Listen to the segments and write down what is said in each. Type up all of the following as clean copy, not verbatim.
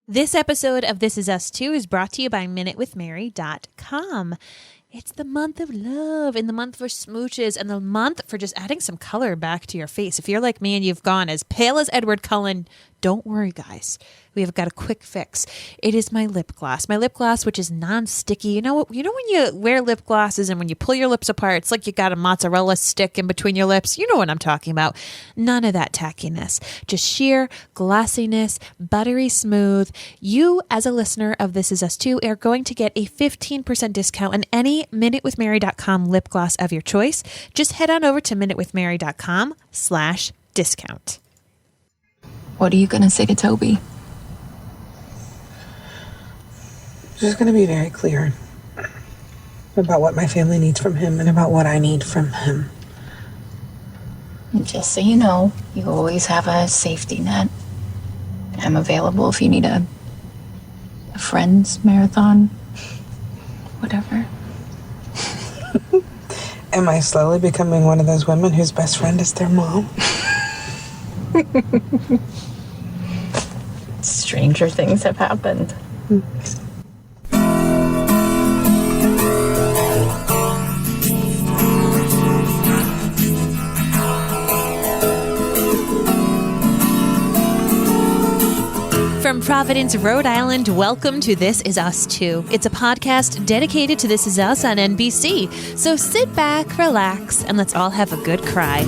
This episode of This Is Us Too is brought to you by MinuteWithMary.com. It's the month of love and the month for smooches and the month for just adding some color back to your face. If you're like me and you've gone as pale as Edward Cullen, don't worry, guys. We have got a quick fix. It is my lip gloss. My lip gloss, which is non-sticky. You know when you wear lip glosses and when you pull your lips apart, it's like you got a mozzarella stick in between your lips. You know what I'm talking about. None of that tackiness. Just sheer glossiness, buttery smooth. You, as a listener of This Is Us Too, are going to get a 15% discount on any MinuteWithMary.com lip gloss of your choice. Just head on over to MinuteWithMary.com/discount. What are you going to say to Toby? Just going to be very clear about what my family needs from him and about what I need from him. And just so you know, you always have a safety net. I'm available if you need a friend's marathon, whatever. Am I slowly becoming one of those women whose best friend is their mom? Stranger things have happened. From Providence, Rhode Island, welcome to This Is Us Too. It's a podcast dedicated to This Is Us on NBC. So sit back, relax, and let's all have a good cry.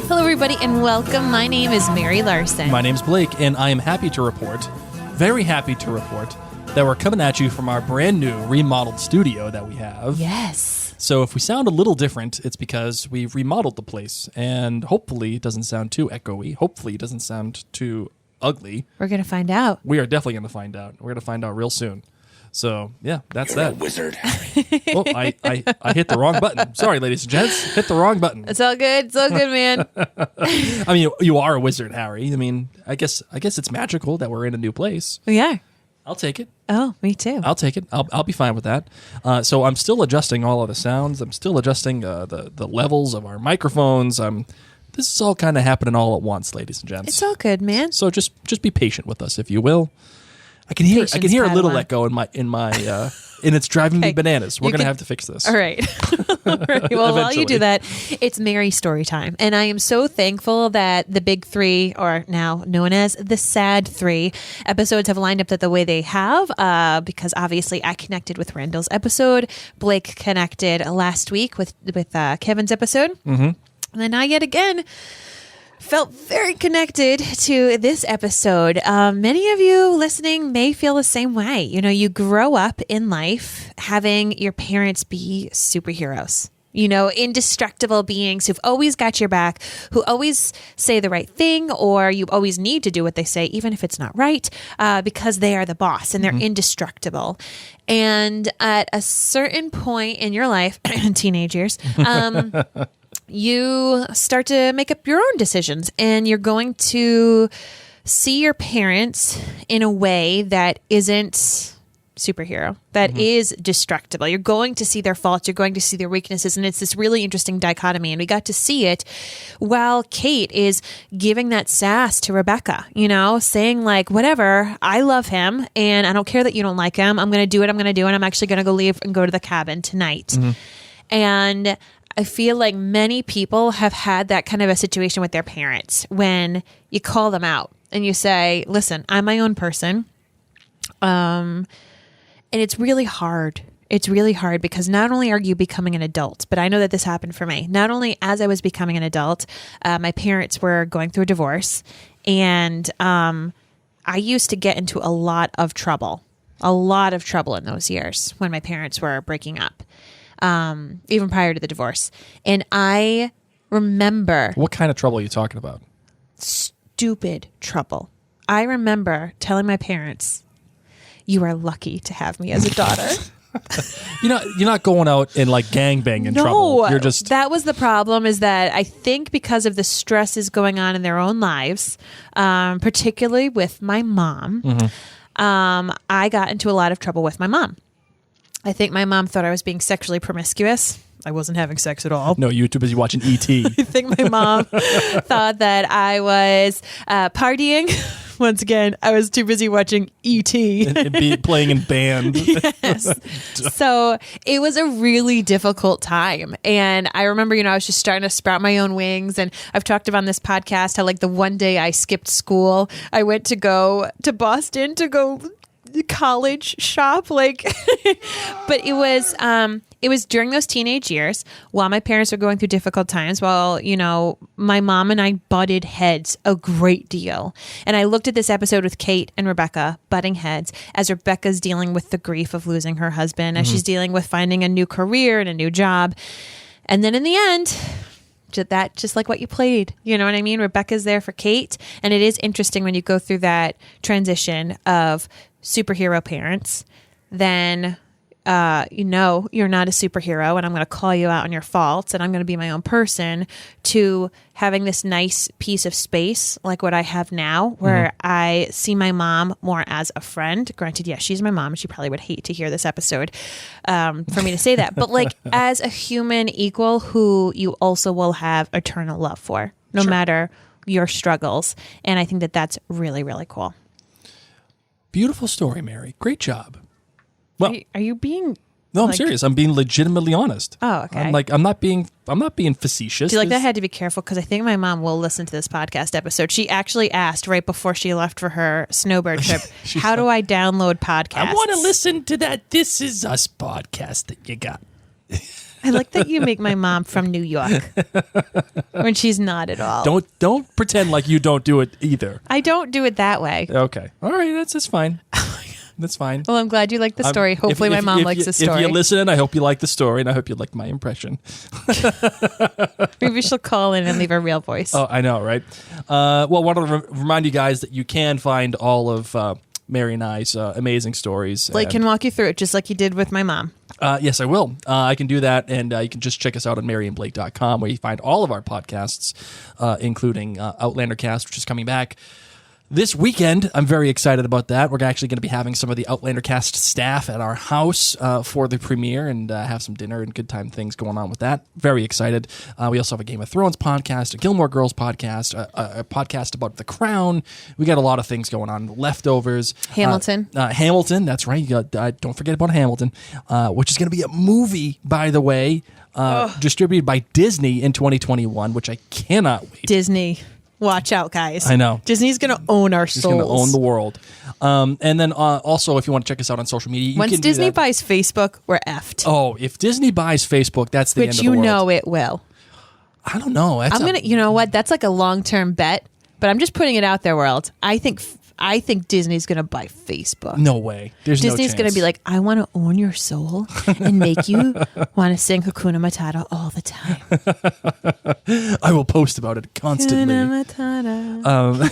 Hello, everybody, and welcome. My name is Mary Larson. My name's Blake, and I am happy to report, very happy to report, that we're coming at you from our brand new remodeled studio that we have. Yes. So if we sound a little different, it's because we've remodeled the place, and hopefully it doesn't sound too echoey. Hopefully it doesn't sound too ugly. We're going to find out. We are definitely going to find out. We're going to find out real soon. So, yeah, that's You're that. a wizard. Oh, I hit the wrong button. Sorry, ladies and gents. Hit the wrong button. It's all good. It's all good, man. I mean, you are a wizard, Harry. I mean, I guess it's magical that we're in a new place. We are. I'll take it. Oh, me too. I'll take it. I'll be fine with that. So I'm still adjusting all of the sounds. I'm still adjusting the levels of our microphones. This is all kind of happening all at once, ladies and gents. It's all good, man. So just be patient with us, if you will. I can hear a little Padawan. echo in my and it's driving me Okay. bananas. We're You gonna can- have to fix this. All right. All right. Well, while you Eventually. do that, it's Mary story time. And I am so thankful that the big three, or now known as the sad three, episodes have lined up the way they have, because obviously I connected with Randall's episode. Blake connected last week with Kevin's episode. Mm-hmm. And then I yet again felt very connected to this episode. Many of you listening may feel the same way. You know, you grow up in life having your parents be superheroes. You know, indestructible beings who've always got your back, who always say the right thing, or you always need to do what they say, even if it's not right, because they are the boss and they're indestructible. And at a certain point in your life, teenage years, you start to make up your own decisions, and you're going to see your parents in a way that isn't superhero, that is destructible. You're going to see their faults, you're going to see their weaknesses, and it's this really interesting dichotomy. And we got to see it while Kate is giving that sass to Rebecca, you know, saying like, whatever, I love him and I don't care that you don't like him. I'm going to do what I'm going to do, and I'm actually going to go leave and go to the cabin tonight. And I feel like many people have had that kind of a situation with their parents when you call them out and you say, listen, I'm my own person. And it's really hard. It's really hard because not only are you becoming an adult, but I know that this happened for me. Not only as I was becoming an adult, my parents were going through a divorce, and I used to get into a lot of trouble in those years when my parents were breaking up. Even prior to the divorce. And I remember What kind of trouble are you talking about? stupid trouble. I remember telling my parents, you are lucky to have me as a daughter. You're not going out and like gangbanging trouble. You're just that was the problem, is that I think because of the stresses going on in their own lives, particularly with my mom, I got into a lot of trouble with my mom. I think my mom thought I was being sexually promiscuous. I wasn't having sex at all. No, you were too busy watching E.T. I think my mom thought that I was partying. Once again, I was too busy watching E.T. and playing in band. Yes. So it was a really difficult time. And I remember, I was just starting to sprout my own wings. And I've talked about on this podcast how, like, the one day I skipped school, I went to go to Boston to go college shop, like but it was during those teenage years while my parents were going through difficult times, while my mom and I butted heads a great deal. And I looked at this episode with Kate and Rebecca butting heads as Rebecca's dealing with the grief of losing her husband, as she's dealing with finding a new career and a new job. And then in the end, that just like what you played, you know what I mean? Rebecca's there for Kate. And it is interesting when you go through that transition of superhero parents, then you're not a superhero and I'm going to call you out on your faults and I'm going to be my own person, to having this nice piece of space like what I have now, where I see my mom more as a friend. Granted, yes, she's my mom and she probably would hate to hear this episode for me to say that, but like as a human equal who you also will have eternal love for, no matter your struggles. And I think that that's really, really cool. Beautiful story, Mary. Great job. Well, are you being? No, I'm serious. I'm being legitimately honest. Oh, okay. I'm not being facetious. Do you like that? I had to be careful because I think my mom will listen to this podcast episode. She actually asked right before she left for her snowbird trip, how do I download podcasts? I want to listen to that This Is Us podcast that you got. I like that you make my mom from New York when she's not at all. Don't pretend like you don't do it either. I don't do it that way. Okay. All right. That's fine. That's fine. Well, I'm glad you like the story. Hopefully my mom likes the story. If you listen, I hope you like the story, and I hope you like my impression. Maybe she'll call in and leave her real voice. Oh, I know, right? Well, I want to remind you guys that you can find all of Mary and I's amazing stories. Blake can walk you through it, just like you did with my mom. Yes, I will. I can do that, and you can just check us out on maryandblake.com, where you find all of our podcasts, including Outlander Cast, which is coming back this weekend. I'm very excited about that. We're actually going to be having some of the Outlander Cast staff at our house for the premiere and have some dinner and good time things going on with that. Very excited. We also have a Game of Thrones podcast, a Gilmore Girls podcast, a podcast about The Crown. We got a lot of things going on. Leftovers. Hamilton. Hamilton, that's right. You got, don't forget about Hamilton, which is going to be a movie, by the way, distributed by Disney in 2021, which I cannot wait. Disney. Watch out, guys. I know. Disney's going to own our souls. He's going to own the world. And then also, if you want to check us out on social media, once Disney buys Facebook, we're effed. Oh, if Disney buys Facebook, that's the end of the world. But you know it will. I don't know. You know what? That's like a long-term bet, but I'm just putting it out there, world. I think Disney's going to buy Facebook. No way. There's no chance. Disney's going to be like, I want to own your soul and make you want to sing Hakuna Matata all the time. I will post about it constantly. Hakuna Matata.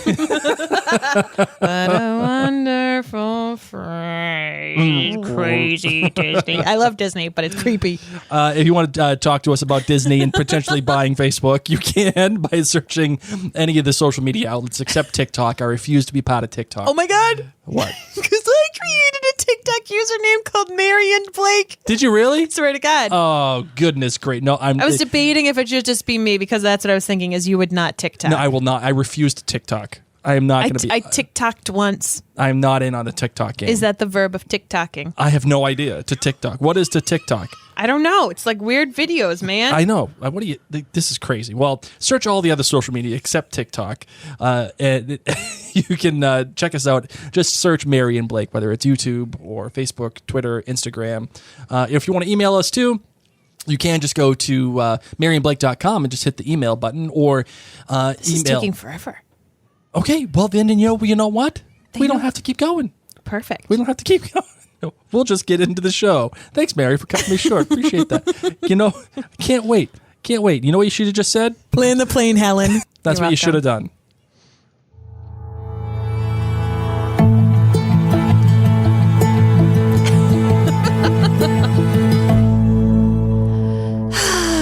What a wonderful phrase. Crazy Disney. I love Disney, but it's creepy. If you want to talk to us about Disney and potentially buying Facebook, you can by searching any of the social media outlets except TikTok. I refuse to be part of TikTok. Oh my God. What? Because I created a TikTok username called Mary and Blake. Did you really? Swear to God. Oh, goodness great. No, I was debating if it should just be me, because that's what I was thinking, is you would not TikTok. No, I will not. I refuse to TikTok. I am not going to be. I TikToked once. I'm not in on the TikTok game. Is that the verb of TikToking? I have no idea. To TikTok. What is to TikTok? I don't know. It's like weird videos, man. I know. What do you? This is crazy. Well, search all the other social media except TikTok, and you can check us out. Just search Mary and Blake, whether it's YouTube or Facebook, Twitter, Instagram. If you want to email us too, you can just go to maryandblake.com and just hit the email button, or this is taking forever. Okay, well then, you know what? We don't have to keep going. Perfect. We don't have to keep going. We'll just get into the show. Thanks, Mary, for cutting me short. Appreciate that. Can't wait. Can't wait. You know what you should have just said? Land the plane, Helen. That's what you should have done.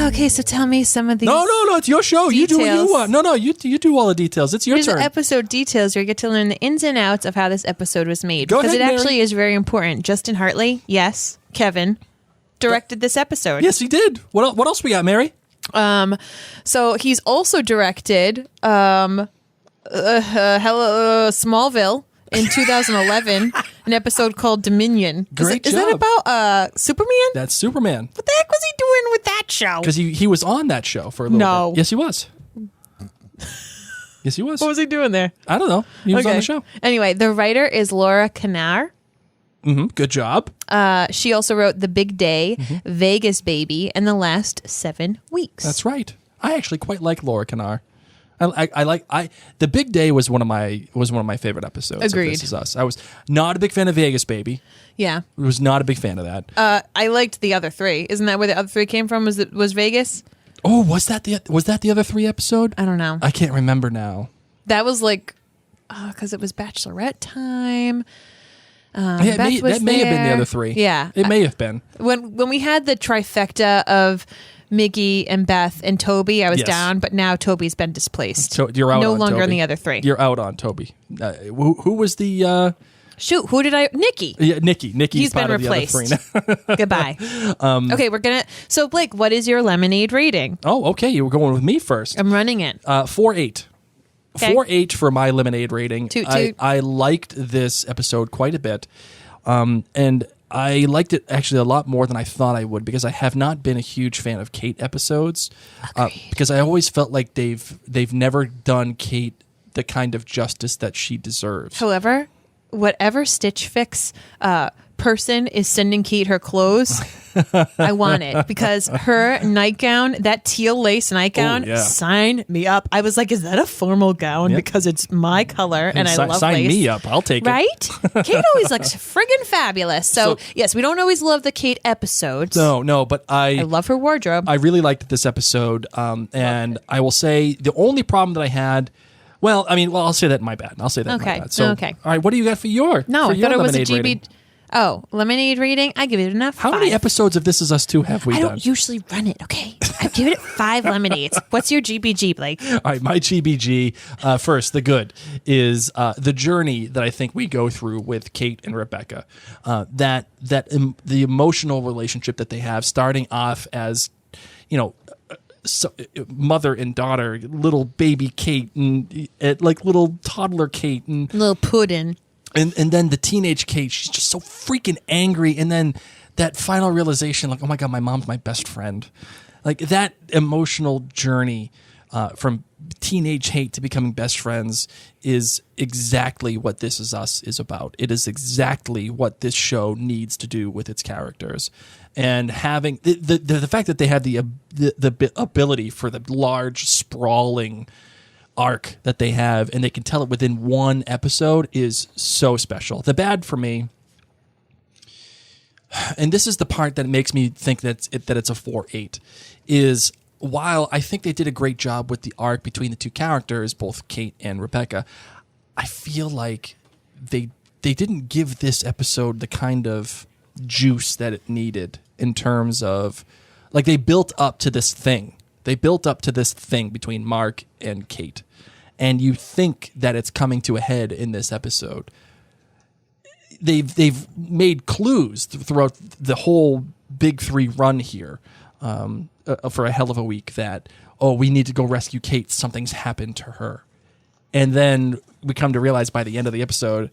Okay, so tell me some of these. No, it's your show. Details. You do what you want. No, you do all the details. It's your turn. There's episode details where you get to learn the ins and outs of how this episode was made. Go because ahead, it actually Mary. is very important. Justin Hartley, yes. Kevin, directed this episode. Yes, he did. What else we got, Mary? So he's also directed Smallville in 2011, an episode called Dominion. Great Is job. that about Superman? That's Superman. What the heck was he doing with that show? Because he was on that show for a little bit. Yes, he was. Yes, he was. What was he doing there? I don't know. He was on the show. Anyway, the writer is Laura Kanar. Good job. She also wrote The Big Day, Vegas Baby, and The Last 7 Weeks. That's right. I actually quite like Laura Kanar. The Big Day was one of my favorite episodes. Agreed. Of This Is Us. I was not a big fan of Vegas Baby. Yeah. Was not a big fan of that. I liked the other 3. Isn't that where the other 3 came from? Was Vegas? Oh, was that the other 3 episode? I don't know. I can't remember now. That was like, because it was Bachelorette time. That may have been the other 3. Yeah. It may have been. When we had the trifecta of Miggy and Beth and Toby, I was down, but now Toby's been displaced. So you're out no on longer Toby. in the other 3. You're out on Toby. Who was the... Shoot, who did I... Nikki. Yeah, Nikki. Nikki's He's part been of replaced. The other 3 now. Goodbye. Okay, we're going to... So, Blake, what is your Lemonade rating? Oh, okay. You were going with me first. I'm running it. 4.8. Okay. 4.8 for my Lemonade rating. Toot, toot. I liked this episode quite a bit. And I liked it actually a lot more than I thought I would, because I have not been a huge fan of Kate episodes. Because I always felt like they've never done Kate the kind of justice that she deserves. However, whatever Stitch Fix person is sending Kate her clothes, I want it, because her nightgown, that teal lace nightgown, sign me up. I was like, is that a formal gown? Yep. Because it's my color and I love sign lace. me up. I'll take it. Right? Kate always looks friggin' fabulous. So, yes, we don't always love the Kate episodes. No, but I love her wardrobe. I really liked this episode. And I will say the only problem that I had... Well, I'll say that in my bad. I'll say that in my bad. So, okay. All right, what do you got for your No, for I your thought it was a Lemonade GB... rating? Oh, Lemonade rating? I give it enough. How 5. many episodes of This Is Us 2 have we I done? don't usually run it, okay? I give it 5 lemonades. What's your GBG, Blake? All right, my GBG, first, the good, is the journey that I think we go through with Kate and Rebecca. The emotional relationship that they have, starting off as, mother and daughter, little baby Kate, and like little toddler Kate. And Little pudding. And then the teenage Kate, she's just so freaking angry. And then that final realization, like, oh my God, my mom's my best friend. Like that emotional journey from teenage hate to becoming best friends is exactly what This Is Us is about. It is exactly what this show needs to do with its characters. And having the fact that they have the ability for the large, sprawling arc that they have, and they can tell it within one episode, is so special. The bad for me, and this is the part that makes me think that it's a 4.8, is while I think they did a great job with the arc between the two characters, both Kate and Rebecca, I feel like they didn't give this episode the kind of juice that it needed, in terms of, like, they built up to this thing. They built up to this thing between Mark and Kate, and you think that it's coming to a head in this episode. They've made clues throughout the whole Big 3 run here for a hell of a week that, oh, we need to go rescue Kate. Something's happened to her. And then we come to realize by the end of the episode,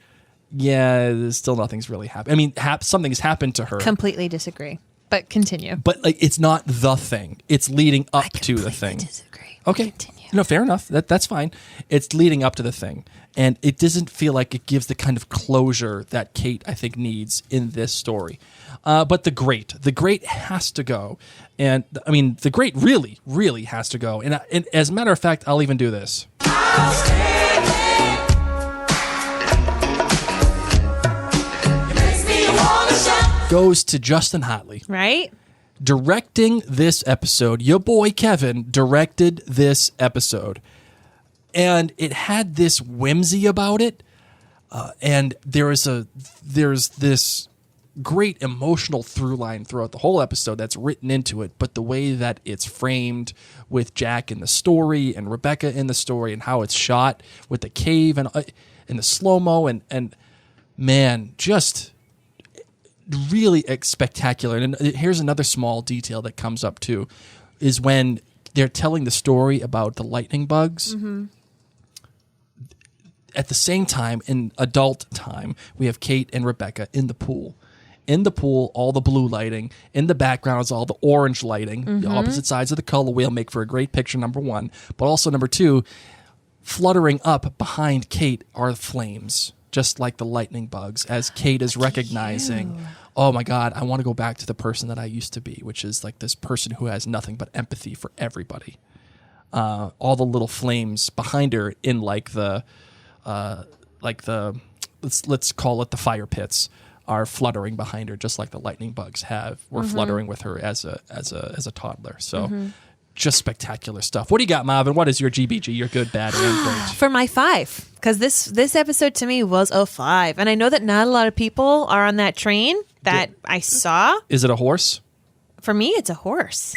still nothing's really happened. Something's happened to her. Completely disagree. But continue. But like, it's not the thing. It's leading up to the thing. I disagree. Okay. Continue. No, fair enough. That's fine. It's leading up to the thing. And it doesn't feel like it gives the kind of closure that Kate, I think, needs in this story. But the great has to go. And the great really, really has to go. And as a matter of fact, I'll even do this. Goes to Justin Hotley. Right? Directing this episode. Your boy Kevin directed this episode. And it had this whimsy about it. And there's this great emotional through line throughout the whole episode that's written into it. But the way that it's framed with Jack in the story and Rebecca in the story, and how it's shot with the cave and the slow-mo, and man, just really spectacular. And here's another small detail that comes up too, is when they're telling the story about the lightning bugs. Mm-hmm. At the same time, in adult time, we have Kate and Rebecca in the pool. In the pool, all the blue lighting. In the background is all the orange lighting. Mm-hmm. The opposite sides of the color wheel make for a great picture, number one. But also, number two, fluttering up behind Kate are flames, just like the lightning bugs, as Kate is recognizing, oh my God, I want to go back to the person that I used to be, which is like this person who has nothing but empathy for everybody. All the little flames behind her in like the let's call it the fire pits, are fluttering behind her, just like the lightning bugs were fluttering with her as a toddler. So just spectacular stuff. What do you got, Marvin? What is your GBG? Your good, bad, and great? For my 5, because this episode to me was a 5, and I know that not a lot of people are on that train that I saw. Is it a horse? For me, it's a horse.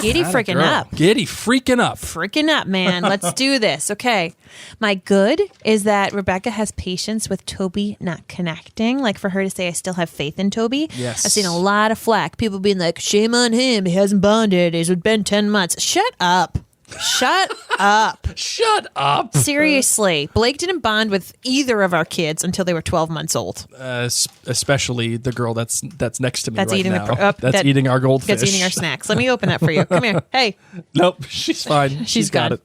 Giddy freaking up. Giddy freaking up. Freaking up, man. Let's do this. Okay. My good is that Rebecca has patience with Toby not connecting. Like for her to say, I still have faith in Toby. Yes. I've seen a lot of flack. People being like, shame on him. He hasn't bonded. It's been 10 months. Shut up. Shut up. Shut up. Seriously. Blake didn't bond with either of our kids until they were 12 months old. Especially the girl that's next to me that's right eating now. That's eating our goldfish. That's eating our snacks. Let me open that for you. Come here. Hey. Nope. She's fine. She's got gone. it.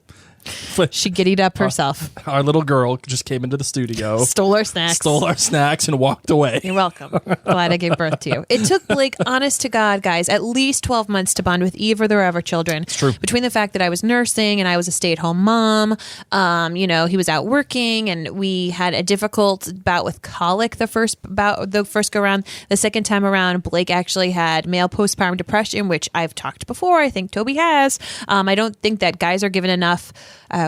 She giddied up herself. Our little girl just came into the studio. Stole our snacks and walked away. You're welcome. Glad I gave birth to you. It took Blake, honest to God, guys, at least 12 months to bond with either of their other children. It's true. Between the fact that I was nursing and I was a stay-at-home mom, he was out working, and we had a difficult bout with colic the first go around. The second time around, Blake actually had male postpartum depression, which I've talked before. I think Toby has. I don't think that guys are given enough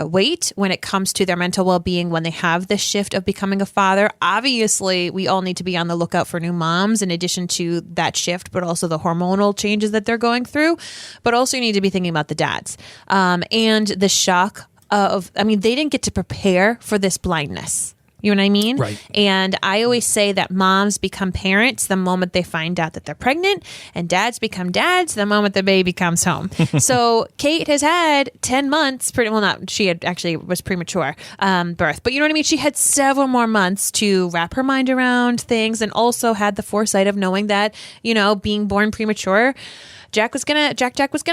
weight when it comes to their mental well-being when they have this shift of becoming a father. Obviously, we all need to be on the lookout for new moms in addition to that shift, but also the hormonal changes that they're going through. But also you need to be thinking about the dads and the shock they didn't get to prepare for this blindness. You know what I mean? Right. And I always say that moms become parents the moment they find out that they're pregnant, and dads become dads the moment the baby comes home. So Kate has had 10 months, she had actually was premature birth, but you know what I mean? She had several more months to wrap her mind around things, and also had the foresight of knowing that, being born premature, Jack was gonna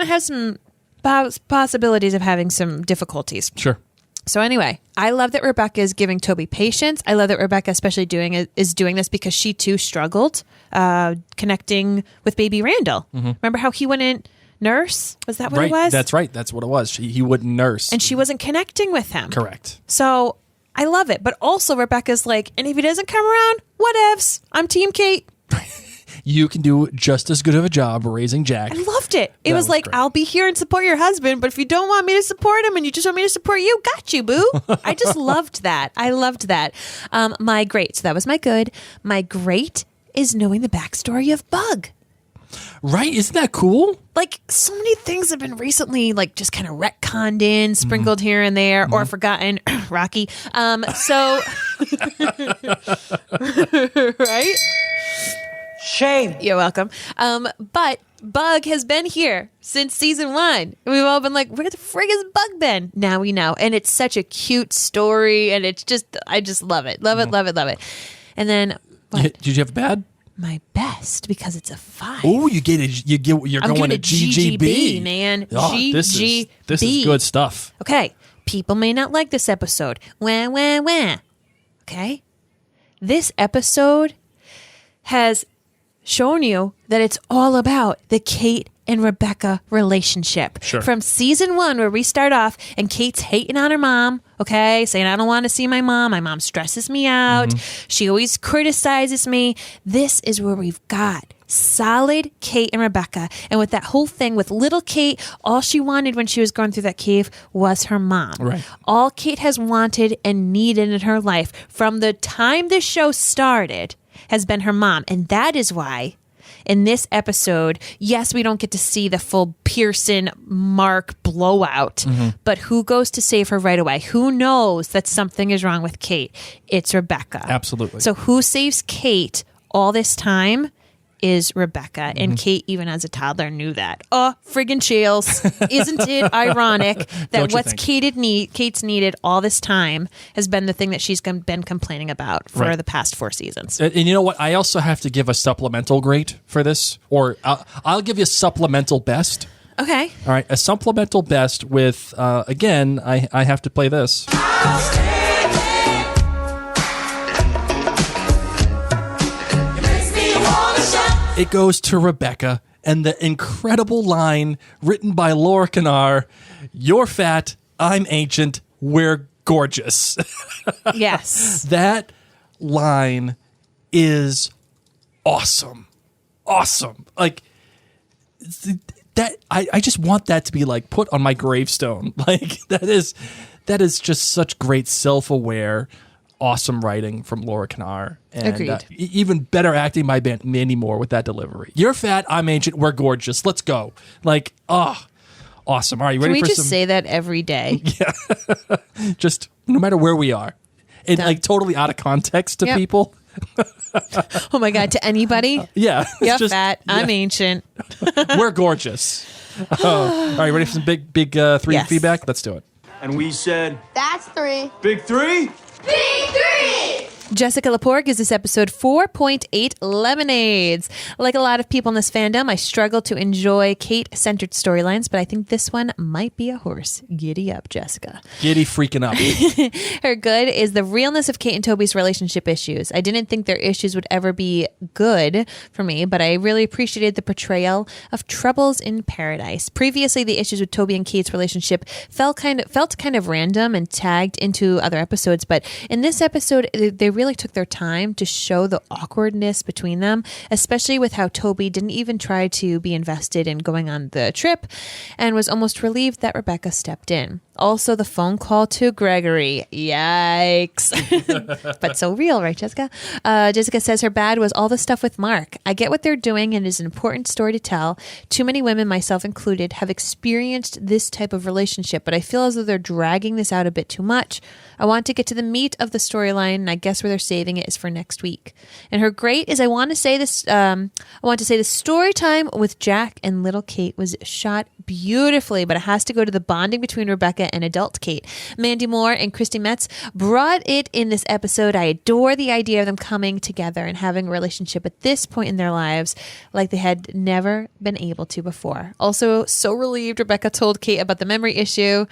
have some possibilities of having some difficulties. Sure. So anyway, I love that Rebecca is giving Toby patience. I love that Rebecca especially is doing this because she too struggled connecting with baby Randall. Mm-hmm. Remember how he wouldn't nurse? Was that what it was? That's right. That's what it was. He wouldn't nurse. And she wasn't connecting with him. Correct. So I love it. But also Rebecca's like, and if he doesn't come around, whatevs. I'm Team Kate. You can do just as good of a job raising Jack. I loved it. It was like, great. I'll be here and support your husband, but if you don't want me to support him and you just want me to support you, got you, boo. I just loved that. I loved that. My great. So that was my good. My great is knowing the backstory of Bug. Right? Isn't that cool? Like, so many things have been recently, like, just kind of retconned in, sprinkled here and there, or forgotten. Rocky. Right? Shame. You're welcome. But Bug has been here since season 1. We've all been like, where the frig has Bug been? Now we know. And it's such a cute story. And it's just, I just love it. Love it, love it, love it. And then, did you have a bad? My best, because it's a 5. Oh, you're going to GGB, man. Oh, GGB. This is good stuff. Okay. People may not like this episode. Wah, wah, wah. Okay. This episode has shown you that it's all about the Kate and Rebecca relationship. Sure. From season 1, where we start off and Kate's hating on her mom, okay, saying, I don't want to see my mom. My mom stresses me out. Mm-hmm. She always criticizes me. This is where we've got solid Kate and Rebecca. And with that whole thing with little Kate, all she wanted when she was going through that cave was her mom. Right. All Kate has wanted and needed in her life from the time this show started has been her mom. And that is why in this episode, yes, we don't get to see the full Pearson Mark blowout, but who goes to save her right away? Who knows that something is wrong with Kate? It's Rebecca. Absolutely. So who saves Kate all this time is Rebecca. And Kate, even as a toddler, knew that. Oh, friggin' Shales. Isn't it ironic that what's Kate's needed all this time has been the thing that she's been complaining about for the past 4 seasons? And you know what? I also have to give a supplemental grade for this, or I'll give you a supplemental best. Okay. All right. A supplemental best with, again, I have to play this. It goes to Rebecca and the incredible line written by Laura Kennar, "You're fat, I'm ancient, we're gorgeous." Yes. That line is awesome. Awesome. Like, that I just want that to be like put on my gravestone. Like, that is just such great self-aware, awesome writing from Laura Kennar. And Agreed. Even better acting by Mandy Moore with that delivery. You're fat, I'm ancient, we're gorgeous. Let's go. Like, awesome. All right, you ready for some? Can we just say that every day? Yeah. Just no matter where we are. And like totally out of context to people. Oh my God, to anybody? Yeah. You're fat, I'm ancient. We're gorgeous. All right, ready for some big 3 feedback? Let's do it. And we said, That's 3. Big 3? Big 3! Jessica Lepore gives this episode 4.8 lemonades. Like a lot of people in this fandom, I struggle to enjoy Kate-centered storylines, but I think this one might be a horse. Giddy up, Jessica. Giddy freaking up. Her good is the realness of Kate and Toby's relationship issues. I didn't think their issues would ever be good for me, but I really appreciated the portrayal of troubles in paradise. Previously, the issues with Toby and Kate's relationship felt kind of random and tagged into other episodes, but in this episode, they really took their time to show the awkwardness between them, especially with how Toby didn't even try to be invested in going on the trip and was almost relieved that Rebecca stepped in. Also, the phone call to Gregory. Yikes. But so real, right, Jessica? Jessica says her bad was all the stuff with Mark. I get what they're doing and it is an important story to tell. Too many women, myself included, have experienced this type of relationship, but I feel as though they're dragging this out a bit too much. I want to get to the meat of the storyline, and I guess where they're saving it is for next week. And her great is I want to say the story time with Jack and little Kate was shot beautifully, but it has to go to the bonding between Rebecca and adult Kate. Mandy Moore and Christy Metz brought it in this episode. I adore the idea of them coming together and having a relationship at this point in their lives like they had never been able to before. Also, so relieved Rebecca told Kate about the memory issue.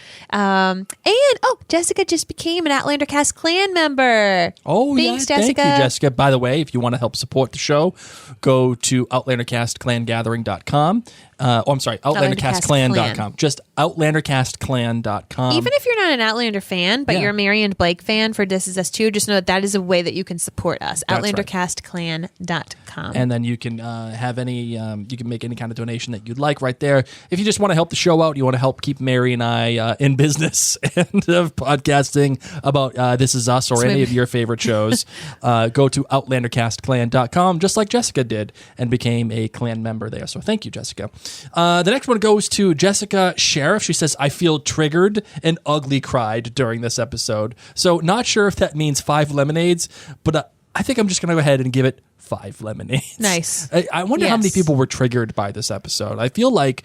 Jessica just became an Outlander Cast Clan member. Oh, Thanks, yeah. Jessica. Thank you, Jessica. By the way, if you want to help support the show, go to OutlanderCastClanGathering.com. OutlanderCastClan.com. Just OutlanderCastClan.com. Even if you're not an Outlander fan, but you're a Mary and Blake fan for This Is Us Too, just know that is a way that you can support us. OutlanderCastClan.com. And then you can have you can make any kind of donation that you'd like right there. If you just want to help the show out, you want to help keep Mary and I in business and podcasting about This Is Us or any of your favorite shows, go to OutlanderCastClan.com, just like Jessica did, and became a clan member there. So thank you, Jessica. The next one goes to Jessica Sheriff. She says, I feel triggered and ugly cried during this episode. So not sure if that means 5 lemonades, but I think I'm just going to go ahead and give it 5 lemonades. Nice. I wonder how many people were triggered by this episode. I feel like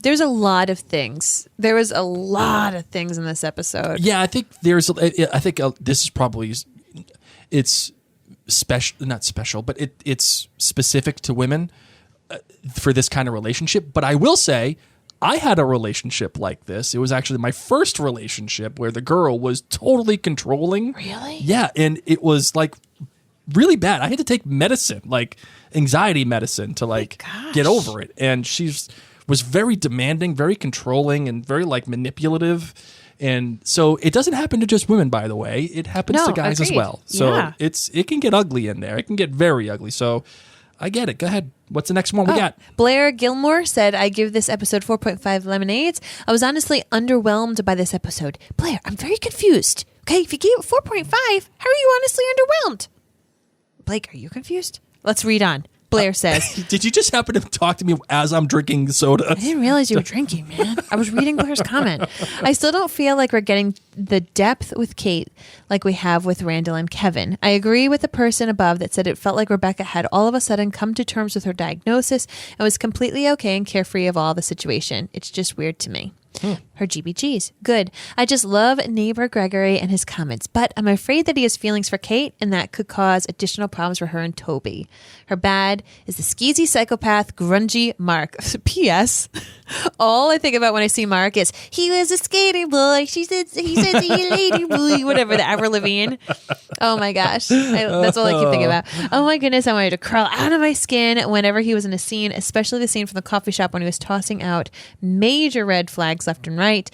there's a lot of things. There was a lot of things in this episode. Yeah, I think this is probably, it's special, not special, but it's specific to women for this kind of relationship. But I will say, I had a relationship like this. It was actually my first relationship where the girl was totally controlling. Really? Yeah, and it was like really bad. I had to take medicine, like anxiety medicine, to like get over it. And she was very demanding, very controlling, and very like manipulative. And so it doesn't happen to just women, by the way. It happens to guys as well. So it can get ugly in there. It can get very ugly. So I get it. Go ahead. What's the next one we got? Blair Gilmore said, I give this episode 4.5 lemonades. I was honestly underwhelmed by this episode. Blair, I'm very confused. Okay, if you gave it 4.5, how are you honestly underwhelmed? Blake, are you confused? Let's read on. Blair says, Did you just happen to talk to me as I'm drinking soda? I didn't realize you were drinking, man. I was reading Blair's comment. I still don't feel like we're getting the depth with Kate like we have with Randall and Kevin. I agree with the person above that said it felt like Rebecca had all of a sudden come to terms with her diagnosis and was completely okay and carefree of all the situation. It's just weird to me. Her GBGs. Good. I just love neighbor Gregory and his comments, but I'm afraid that he has feelings for Kate and that could cause additional problems for her and Toby. Her bad is the skeezy psychopath, grungy Mark. P.S. All I think about when I see Mark is, he was a skater boy. He said, see you later, boy. Whatever, the Avril Lavigne. Oh my gosh. That's all I keep thinking about. Oh my goodness, I wanted to crawl out of my skin whenever he was in a scene, especially the scene from the coffee shop when he was tossing out major red flags left and right.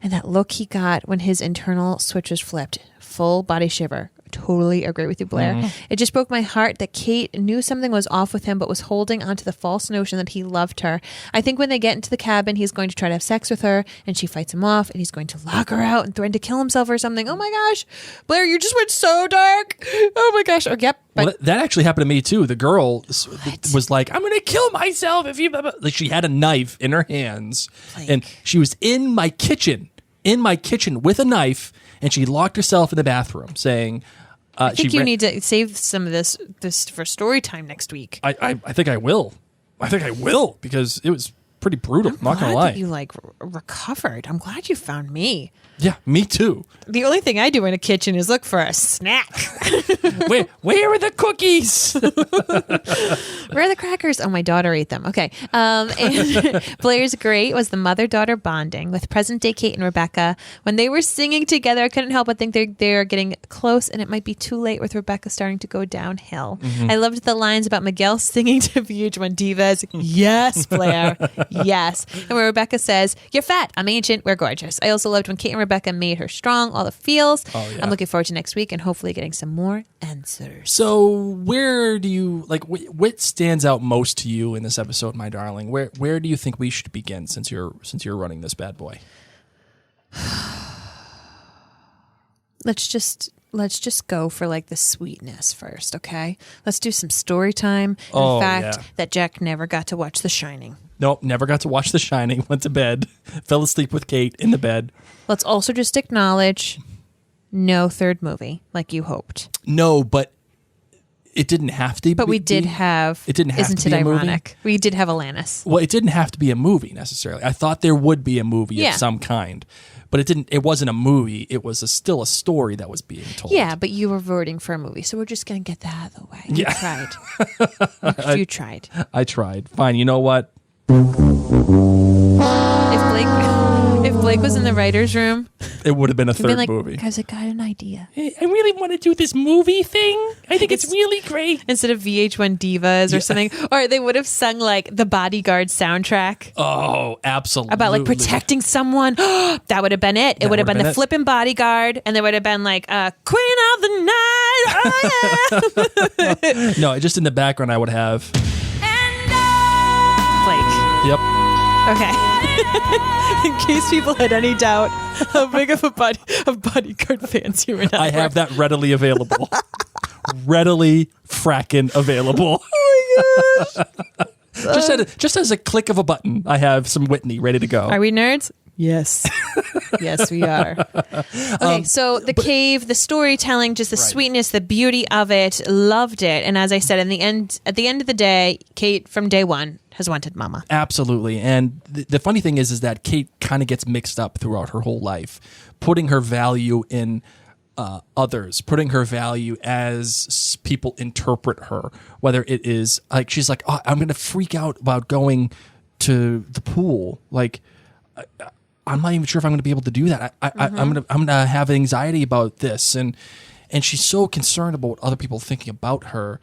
And that look he got when his internal switch was flipped. Full body shiver. Totally agree with you, Blair. It just broke my heart that Kate knew something was off with him, but was holding onto the false notion that he loved her. I think when they get into the cabin, he's going to try to have sex with her, and she fights him off, and he's going to lock her out and threaten to kill himself or something. Oh my gosh, Blair, you just went so dark. Oh my gosh. Oh, yep. But Well, that actually happened to me too. The girl was like, "I'm going to kill myself if you." Like, she had a knife in her hands, and she was in my kitchen with a knife, and she locked herself in the bathroom, saying, I think you need to save some of this for story time next week. I think I will. Because it was pretty brutal. I'm not going to lie. That you recovered. I'm glad you found me. Yeah, me too. The only thing I do in a kitchen is look for a snack. Where are the cookies? Where are the crackers? Oh, my daughter ate them. Okay. And Blair's great was the mother-daughter bonding with present-day Kate and Rebecca. When they were singing together, I couldn't help but think they're getting close, and it might be too late with Rebecca starting to go downhill. I loved the lines about Miguel singing to VH1 Divas. Yes, Blair. Yes. And where Rebecca says, "You're fat. I'm ancient. We're gorgeous." I also loved when Kate and Rebecca made her strong, all the feels. Oh, yeah. I'm looking forward to next week and hopefully getting some more answers. So where do you, what stands out most to you in this episode, my darling? Where do you think we should begin since you're running this bad boy? Let's just go for the sweetness first, okay? Let's do some story time. And the fact that Jack never got to watch The Shining. Nope, never got to watch The Shining. Went to bed, fell asleep with Kate in the bed. Let's also just acknowledge no third movie like you hoped. No, but it didn't have to. But we did have. It didn't have isn't to be it ironic? A movie? We did have Alanis. Well, it didn't have to be a movie necessarily. I thought there would be a movie of some kind, but it didn't. It wasn't a movie. It was still a story that was being told. Yeah, but you were voting for a movie, so we're just gonna get that out of the way. You tried. You tried. I tried. Fine. You know what? If Blake was in the writer's room, it would have been a third movie. Guys, I got an idea. Hey, I really want to do this movie thing. I think it's really great. Instead of VH1 Divas or something. Or they would have sung the Bodyguard soundtrack. Oh, absolutely. About protecting someone. That would have been it. It would have been the flippin' Bodyguard. And there would have been Queen of the Night. Oh, yeah. No, just in the background I would have Blake. Yep. Okay. In case people had any doubt how big of Bodyguard fans you and I have that readily available. Readily frackin' available. Oh my gosh. Just as a click of a button, I have some Whitney ready to go. Are we nerds? Yes. Yes, we are. Okay, so the cave, the storytelling, just the sweetness, the beauty of it, loved it. And as I said, at the end of the day, Kate from day one has wanted mama. Absolutely. And the funny thing is that Kate kind of gets mixed up throughout her whole life, putting her value in others, putting her value as people interpret her, whether it is she's like, "Oh, I'm going to freak out about going to the pool." I'm not even sure if I'm going to be able to do that. I'm going to have anxiety about this, and she's so concerned about what other people are thinking about her,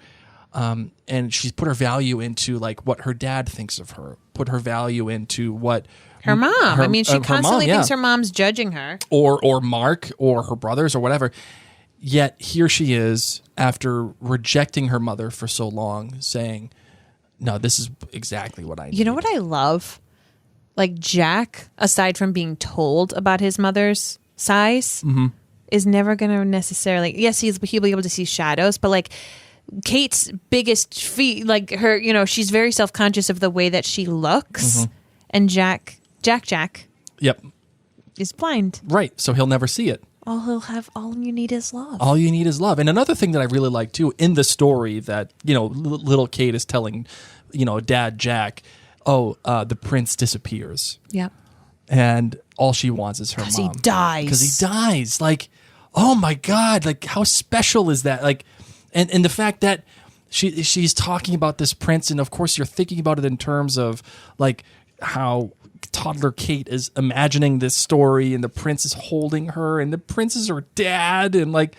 and she's put her value into what her dad thinks of her, put her value into what her mom. She constantly thinks her mom's judging her, or Mark, or her brothers, or whatever. Yet here she is, after rejecting her mother for so long, saying, "No, this is exactly what I need." You know what I love? Jack, aside from being told about his mother's size, is never going to necessarily... Yes, he'll be able to see shadows, but Kate's biggest feat, like her, you know, she's very self-conscious of the way that she looks, and Jack Yep. is blind. Right. So he'll never see it. All you need is love. All you need is love. And another thing that I really like too in the story that, you know, little Kate is telling, you know, Dad Jack, the prince disappears. Yep. And all she wants is her mom. Because he dies. Because he dies. Like, oh my God, like how special is that? Like, and the fact that she's talking about this prince, and of course you're thinking about it in terms of like how toddler Kate is imagining this story, and the prince is holding her, and the prince is her dad, and like,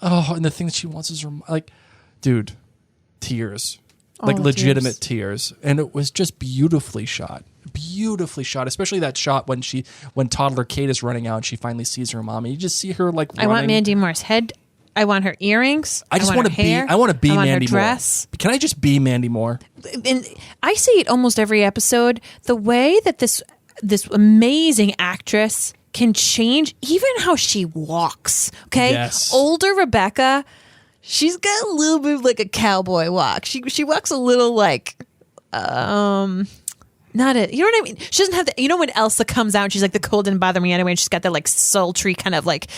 and the thing that she wants is her, like, dude, tears, like legitimate tears, and it was just beautifully shot, especially that shot when toddler Kate is running out and she finally sees her mom, and you just see her like running. I want Mandy Moore's head. I want her earrings. I want to be Mandy Moore. Dress. Can I just be Mandy Moore? And I say it almost every episode. The way that this amazing actress can change even how she walks. Okay, yes. Older Rebecca, she's got a little bit of like a cowboy walk. She walks a little like not it. You know what I mean? She doesn't have the. You know when Elsa comes out, and she's like, the cold didn't bother me anyway. And she's got that like sultry kind of like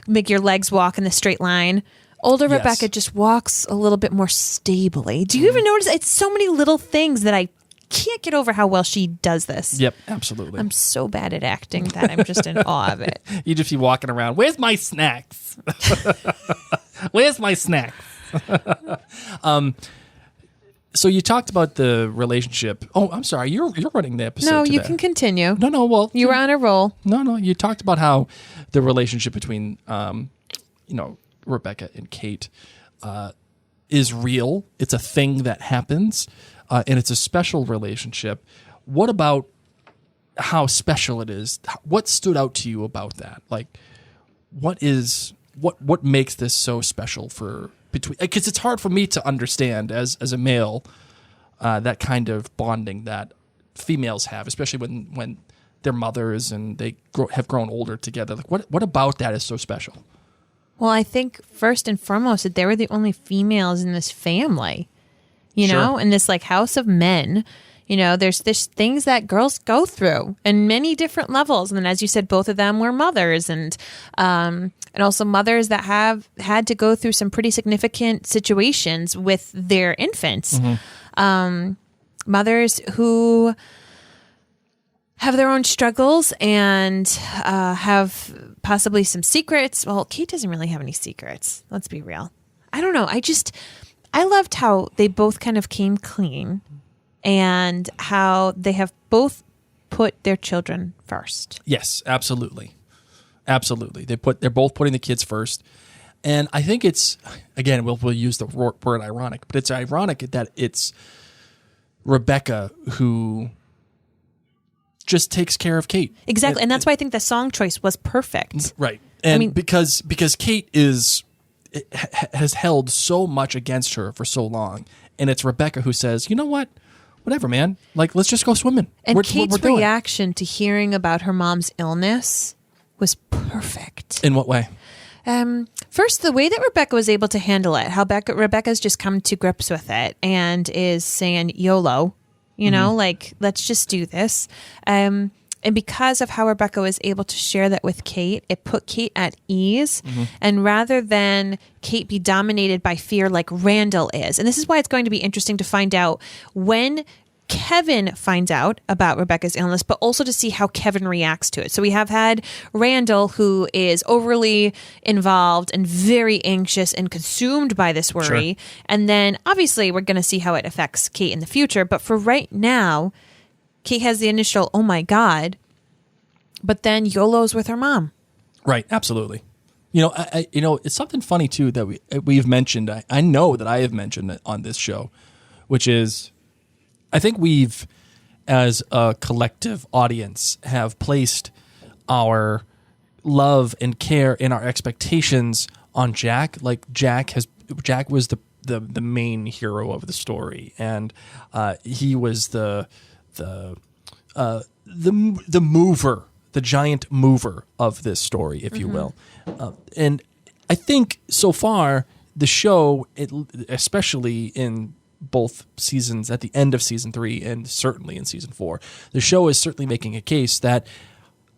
make your legs walk in the straight line. Older Rebecca just walks a little bit more stably. Do you even notice? It's so many little things that I can't get over how well she does this. Yep, absolutely. I'm so bad at acting that I'm just in awe of it. You just be walking around. Where's my snacks? Where's my snacks? So you talked about the relationship. Oh, I'm sorry. You're running the episode. No, today. you can continue. No. Well, you were on a roll. No. You talked about how the relationship between, Rebecca and Kate, is real. It's a thing that happens, and it's a special relationship. What about how special it is? What stood out to you about that? Like, what makes this so special for? Because it's hard for me to understand as a male that kind of bonding that females have, especially when they're mothers and they have grown older together. Like what about that is so special? Well, I think first and foremost that they were the only females in this family, you know, in this like house of men. You know, there's things that girls go through in many different levels. And then, as you said, both of them were mothers and also mothers that have had to go through some pretty significant situations with their infants. Mothers who have their own struggles and have possibly some secrets. Well, Kate doesn't really have any secrets. Let's be real. I don't know. I loved how they both kind of came clean. And how they have both put their children first. Yes, absolutely. Absolutely. They're both putting the kids first. And I think it's, again, we'll use the word ironic, but it's ironic that it's Rebecca who just takes care of Kate. Exactly. And that's why I think the song choice was perfect. Right. And because Kate has held so much against her for so long. And it's Rebecca who says, you know what? Whatever, man. Like, let's just go swimming. And Kate's reaction to hearing about her mom's illness was perfect. In what way? First, the way that Rebecca was able to handle it, how Rebecca's just come to grips with it and is saying YOLO, you know, like, let's just do this. And because of how Rebecca was able to share that with Kate, it put Kate at ease. And rather than Kate be dominated by fear like Randall is. And this is why it's going to be interesting to find out when Kevin finds out about Rebecca's illness, but also to see how Kevin reacts to it. So we have had Randall, who is overly involved and very anxious and consumed by this worry. Sure. And then obviously we're going to see how it affects Kate in the future. But for right now, Kate has the initial, oh my God, but then YOLO's with her mom. Right, absolutely. You know, it's something funny too that we've mentioned. I know that I have mentioned it on this show, which is, I think we've, as a collective audience, have placed our love and care and our expectations on Jack. Like Jack was the main hero of the story, and he was the mover, the giant mover of this story, if you will. And I think so far the show, especially in both seasons, at the end of season 3 and certainly in season 4, the show is certainly making a case that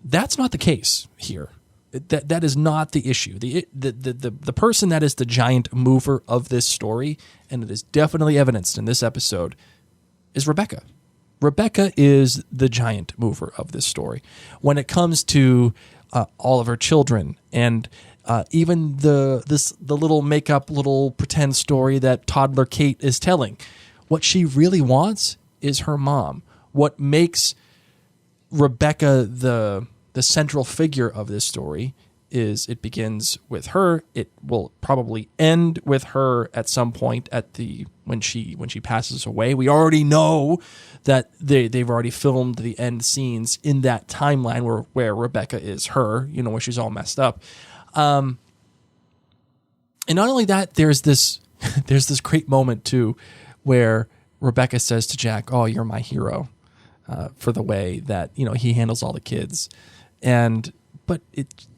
that's not the case here. That is not the issue. The person that is the giant mover of this story, and it is definitely evidenced in this episode, is Rebecca. Rebecca is the giant mover of this story. When it comes to all of her children and even the little make-up, little pretend story that toddler Kate is telling, what she really wants is her mom. What makes Rebecca the central figure of this story is it begins with her. It will probably end with her at some point when she passes away. We already know that they've already filmed the end scenes in that timeline where Rebecca is her, where she's all messed up. And not only that, there's this great moment too where Rebecca says to Jack, "Oh, you're my hero," for the way that he handles all the kids. But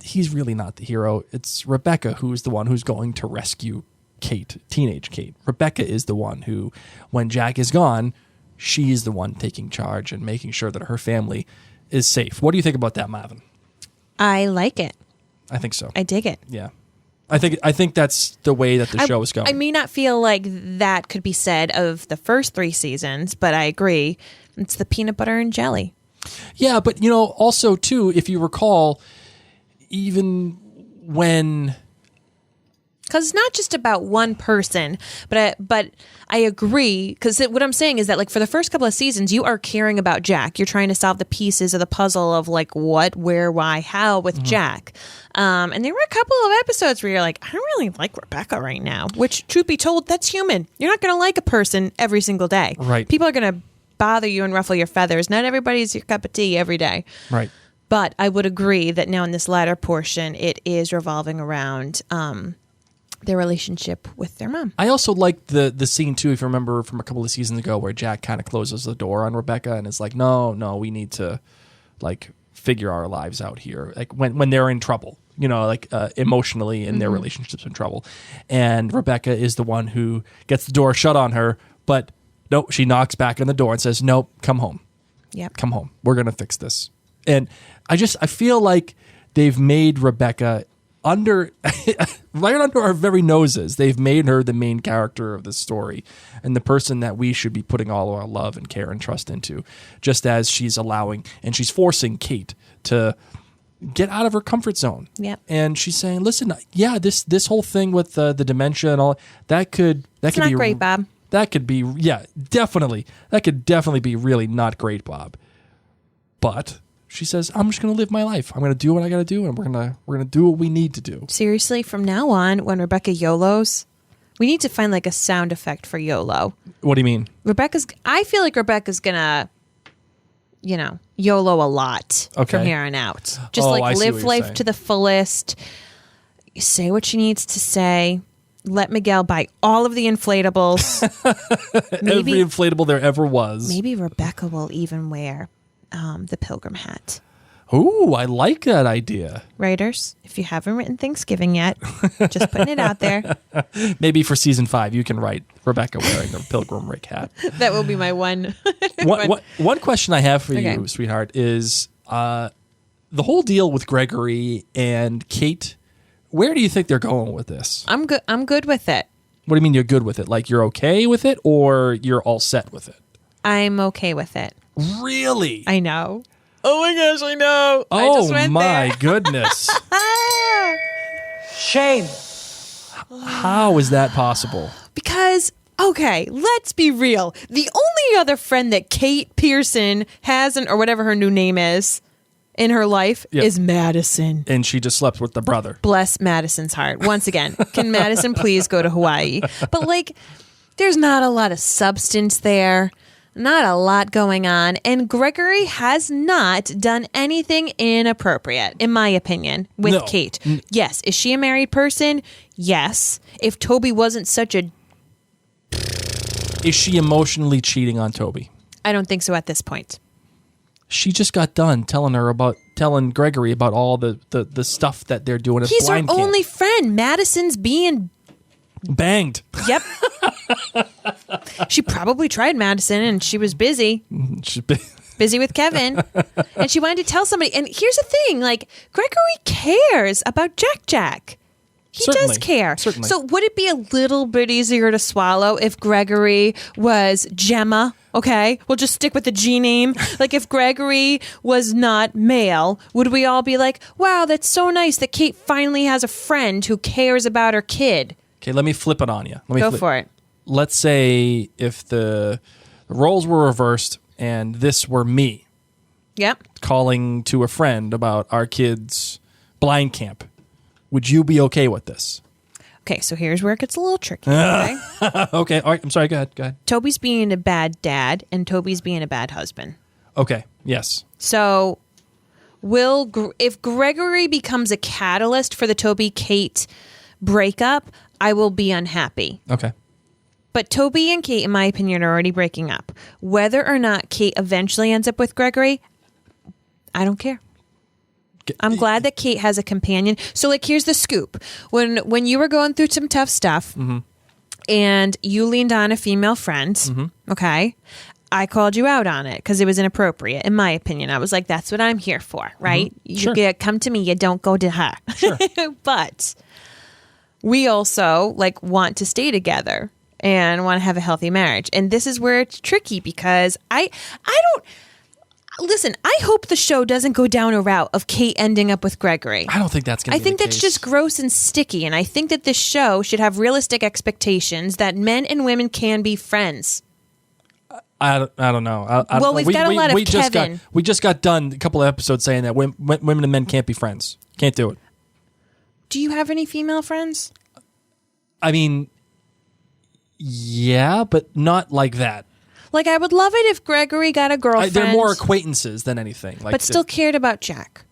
he's really not the hero. It's Rebecca who's the one who's going to rescue Kate, teenage Kate. Rebecca is the one who, when Jack is gone, she's the one taking charge and making sure that her family is safe. What do you think about that, Marvin? I like it. I think so. I dig it. Yeah. I think that's the way that the show is going. I may not feel like that could be said of the first 3 seasons, but I agree. It's the peanut butter and jelly. Yeah, but also too, if you recall, even when, because it's not just about one person, but I agree, because what I'm saying is that, like, for the first couple of seasons, you are caring about Jack. You're trying to solve the pieces of the puzzle of like what, where, why, how with Jack. And there were a couple of episodes where you're like, I don't really like Rebecca right now. Which, truth be told, that's human. You're not going to like a person every single day. Right. People are going to bother you and ruffle your feathers. Not everybody's your cup of tea every day. Right. But I would agree that now in this latter portion, it is revolving around their relationship with their mom. I also like the scene too, if you remember from a couple of seasons ago, where Jack kind of closes the door on Rebecca and is like, no, we need to like figure our lives out here. Like when they're in trouble, emotionally and their relationship's in trouble. And Rebecca is the one who gets the door shut on her, but nope, she knocks back on the door and says, "Nope, come home. Yep. Come home. We're going to fix this." And I feel like they've made Rebecca right under our very noses. They've made her the main character of the story and the person that we should be putting all of our love and care and trust into, just as she's allowing and she's forcing Kate to get out of her comfort zone. Yep. And she's saying, "Listen, yeah, this whole thing with the dementia and all that could not be great, Bob. That could be, yeah, definitely. That could definitely be really not great, Bob." But she says, "I'm just going to live my life. I'm going to do what I got to do, and we're going to do what we need to do." Seriously, from now on, when Rebecca YOLOs, we need to find like a sound effect for YOLO. What do you mean? I feel like Rebecca's going to, YOLO a lot from here on out. Just live life to the fullest. Say what she needs to say. Let Miguel buy all of the inflatables. Every inflatable there ever was. Maybe Rebecca will even wear the pilgrim hat. Ooh, I like that idea. Writers, if you haven't written Thanksgiving yet, just putting it out there. Maybe for season 5, you can write Rebecca wearing the pilgrim Rick hat. That will be my one. One question I have for you, sweetheart, is the whole deal with Gregory and Kate. Where do you think they're going with this? I'm good with it. What do you mean you're good with it? Like you're okay with it, or you're all set with it? I'm okay with it. Really? I know. Oh my gosh, I know. Oh, I just went my there. Goodness. Shame. How is that possible? Because, okay, let's be real. The only other friend that Kate Pearson has, or whatever her new name is, in her life is Madison. And she just slept with the brother. Bless Madison's heart. Once again, can Madison please go to Hawaii? But there's not a lot of substance there. Not a lot going on. And Gregory has not done anything inappropriate, in my opinion, with Kate. Yes. Is she a married person? Yes. If Toby wasn't such a... Is she emotionally cheating on Toby? I don't think so at this point. She just got done telling Gregory about all the stuff that they're doing at He's her blind camp. only friend. Madison's being Banged. Yep. She probably tried Madison and she was busy. Busy with Kevin. And she wanted to tell somebody. And here's the thing, like, Gregory cares about Jack. He does care. Certainly. So would it be a little bit easier to swallow if Gregory was Gemma? Okay, we'll just stick with the G name. Like, if Gregory was not male, would we all be like, wow, that's so nice that Kate finally has a friend who cares about her kid? Okay, let me flip it on you. Go for it. Let's say if the roles were reversed and this were me. Yep. Calling to a friend about our kid's blind camp. Would you be okay with this? Okay, so here's where it gets a little tricky. Okay? Okay, all right. I'm sorry. Go ahead. Toby's being a bad dad, and Toby's being a bad husband. Okay, yes. So, if Gregory becomes a catalyst for the Toby-Kate breakup, I will be unhappy. Okay. But Toby and Kate, in my opinion, are already breaking up. Whether or not Kate eventually ends up with Gregory, I don't care. I'm glad that Kate has a companion. So, like, here's the scoop. When you were going through some tough stuff and you leaned on a female friend, okay, I called you out on it because it was inappropriate, in my opinion. I was like, that's what I'm here for, right? Sure. You come to me, you don't go to her. Sure. But we also, like, want to stay together and want to have a healthy marriage. And this is where it's tricky because I don't... Listen, I hope the show doesn't go down a route of Kate ending up with Gregory. I don't think that's going to be I think that's just gross and sticky, and I think that this show should have realistic expectations that men and women can be friends. I don't know. We've got a lot of Kevin. We just got done a couple of episodes saying that women and men can't be friends. Can't do it. Do you have any female friends? I mean, yeah, but not like that. Like, I would love it if Gregory got a girlfriend. They're more acquaintances than anything. Like, but still cared about Jack.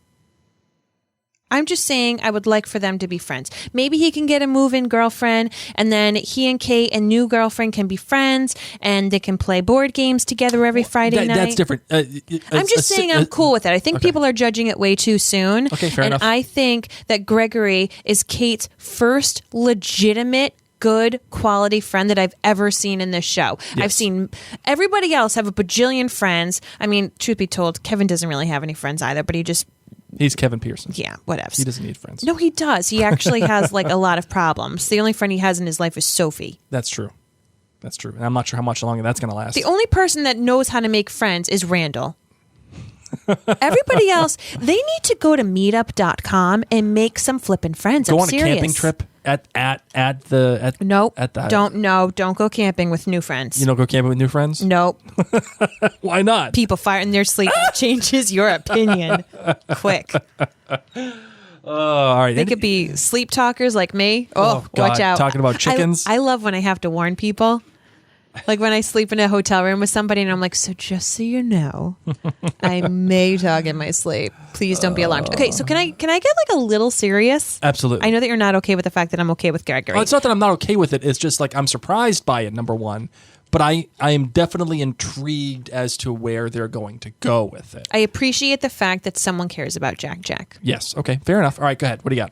I'm just saying I would like for them to be friends. Maybe he can get a move-in girlfriend, and then he and Kate and new girlfriend can be friends, and they can play board games together every Friday night. That's different. I'm just saying I'm cool with it. I think people are judging it way too soon. Okay, fair enough. And I think that Gregory is Kate's first legitimate good quality friend that I've ever seen in this show. Yes. I've seen everybody else have a bajillion friends. I mean, truth be told, Kevin doesn't really have any friends either, but he's Kevin Pearson. Yeah, whatever. He doesn't need friends. No, he does. He actually has like a lot of problems. The only friend he has in his life is Sophie. That's true. And I'm not sure how much longer that's going to last. The only person that knows how to make friends is Randall. Everybody else, they need to go to meetup.com and make some flippin' friends. Go I'm on serious. a camping trip at the Nope. at the Don't go camping with new friends. You don't go camping with new friends? Nope. Why not? People fart in their sleep. It changes your opinion quick. All right. They could be sleep talkers like me. Oh, God. Watch out. Talking about chickens? I love when I have to warn people. Like when I sleep in a hotel room with somebody and I'm like, so just so you know, I may talk in my sleep. Please don't be alarmed. Okay, so can I get like a little serious? Absolutely. I know that you're not okay with the fact that I'm okay with Gregory. Well, it's not that I'm not okay with it. It's just like I'm surprised by it, number one. But I am definitely intrigued as to where they're going to go with it. I appreciate the fact that someone cares about Jack. Yes. Okay. Fair enough. All right. Go ahead. What do you got?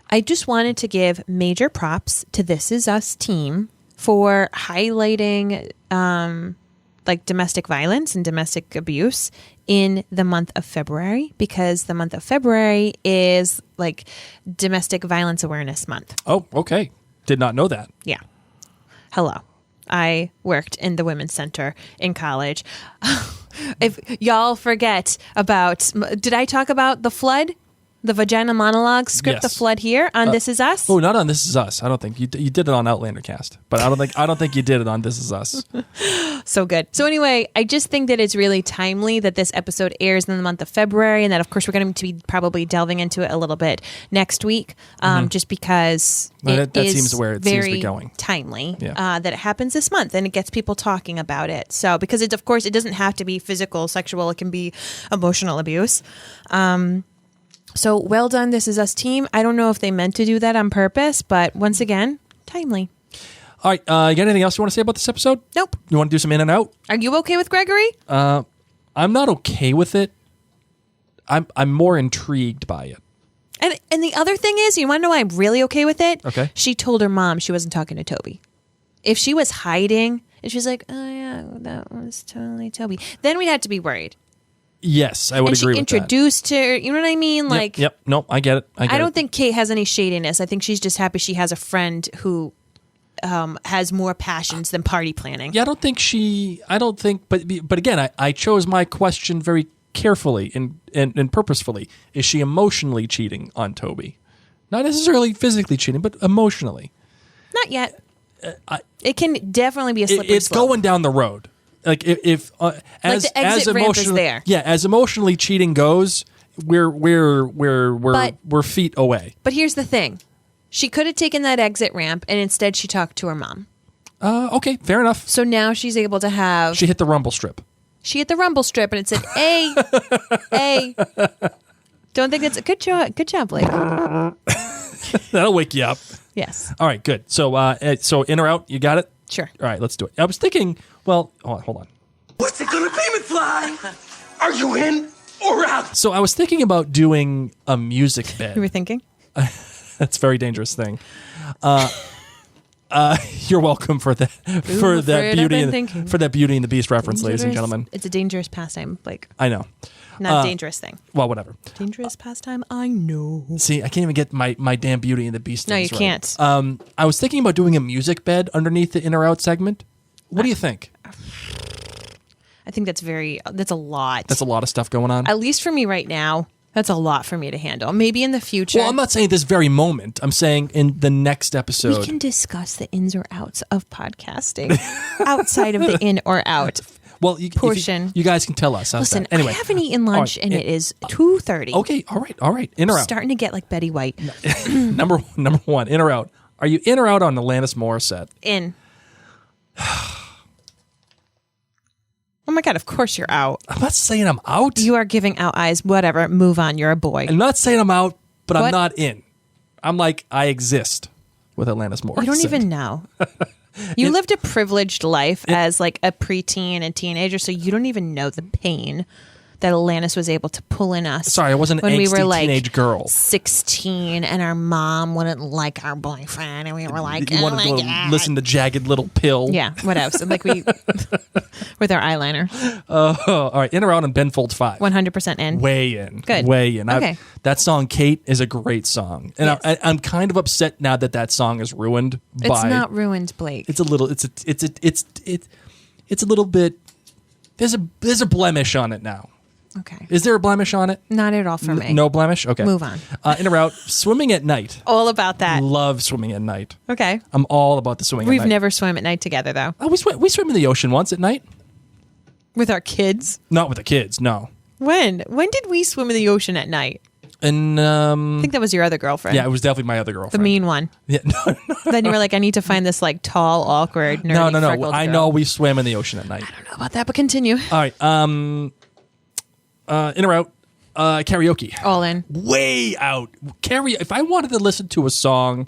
I just wanted to give major props to This Is Us team for highlighting like domestic violence and domestic abuse in the month of February, because the month of February is like Domestic Violence Awareness Month. Oh, okay. Did not know that. Yeah. Hello. I worked in the Women's Center in college. If y'all forget about, did I talk about the flood? The vagina monologue script, Yes. The flood here on This Is Us? Oh, not on This Is Us. I don't think you did it on Outlander Cast, but I don't think you did it on This Is Us. So good. So anyway, I just think that it's really timely that this episode airs in the month of February, and that of course we're going to be probably delving into it a little bit next week, just because That is seems where it seems to very be going. timely Yeah. that it happens this month, and it gets people talking about it. So because it, of course, it doesn't have to be physical, sexual; it can be emotional abuse. So well done, This Is Us team. I don't know if they meant to do that on purpose, but once again, timely. All right. You got anything else you want to say about this episode? Nope. You want to do some in and out? Are you okay with Gregory? I'm not okay with it. I'm more intrigued by it. And the other thing is, you want to know why I'm really okay with it? Okay. She told her mom she wasn't talking to Toby. If she was hiding and she's like, oh yeah, that was totally Toby, then we'd have to be worried. Yes, I would agree with that. And she introduced her, you know what I mean? Like, Yep. Nope, I get it. I don't think Kate has any shadiness. I think she's just happy she has a friend who has more passions than party planning. Yeah, but again, I chose my question very carefully and purposefully. Is she emotionally cheating on Toby? Not necessarily physically cheating, but emotionally. Not yet. It can definitely be a slippery It's slope. going down the road. Like if as the exit ramp is there. Yeah, as emotionally cheating goes, we're feet away. But here's the thing. She could have taken that exit ramp and instead she talked to her mom. Okay, fair enough. So now she's able to have... She hit the rumble strip. She hit the rumble strip and it said, "Hey, hey." Don't think that's a good job, Blake. That'll wake you up. Yes. All right, good. So in or out, you got it? Sure. All right, let's do it. I was thinking, well, hold on. What's it gonna be, McFly? Are you in or out? So I was thinking about doing a music bed. You were thinking? That's a very dangerous thing. You're welcome for that Beauty and the Beast reference, ladies and gentlemen. It's a dangerous pastime, Blake. I know. Not a dangerous thing. Well, whatever. Dangerous pastime, I know. See, I can't even get my damn Beauty and the Beast. No, you right. can't. I was thinking about doing a music bed underneath the in or out segment. What do you think? I think that's a lot. That's a lot of stuff going on. At least for me right now. That's a lot for me to handle. Maybe in the future. Well, I'm not saying this very moment. I'm saying in the next episode. We can discuss the ins or outs of podcasting outside of the in or out portion. You guys can tell us. Listen, that? Anyway, I haven't eaten lunch and it is 2:30. Okay, all right. In or out. Starting to get like Betty White. number one, in or out. Are you in or out on Alanis Morisette? In. Oh my God, of course you're out. I'm not saying I'm out. You are giving out eyes. Whatever. Move on. You're a boy. I'm not saying I'm out, but What? I'm not in. I'm like, I exist with Alanis Morisette. You don't even know. You lived a privileged life as like a preteen and teenager, so you don't even know the pain that Alanis was able to pull in us. Sorry, I wasn't an when we angsty were like teenage girl. 16 and our mom wouldn't like our boyfriend and we were like, You oh wanted my to God. listen to Jagged Little Pill. Yeah, what else? Like we with our eyeliner. All right, in or out on Ben Folds 5. 100% in. Way in. Good. Way in. Okay. That song, Kate, is a great song. And Yes. I'm kind of upset now that song is ruined by... It's not ruined, Blake. It's a little bit... There's a blemish on it now. Okay. Is there a blemish on it? Not at all for me. No blemish? Okay. Move on. In or out, swimming at night. All about that. Love swimming at night. Okay. I'm all about the swimming We've at night. never swam at night together though. Oh, we swim in the ocean once at night. With our kids? Not with the kids, no. When? When did we swim in the ocean at night? And I think that was your other girlfriend. yeah, it was definitely my other The girlfriend. mean one. Yeah, no. Then you were like, I need to find this like tall, awkward, nerdy, No. freckled I girl. know we swam in the ocean at night. I don't know about that, but continue. All right. In or out, karaoke. All in. Way out. If I wanted to listen to a song,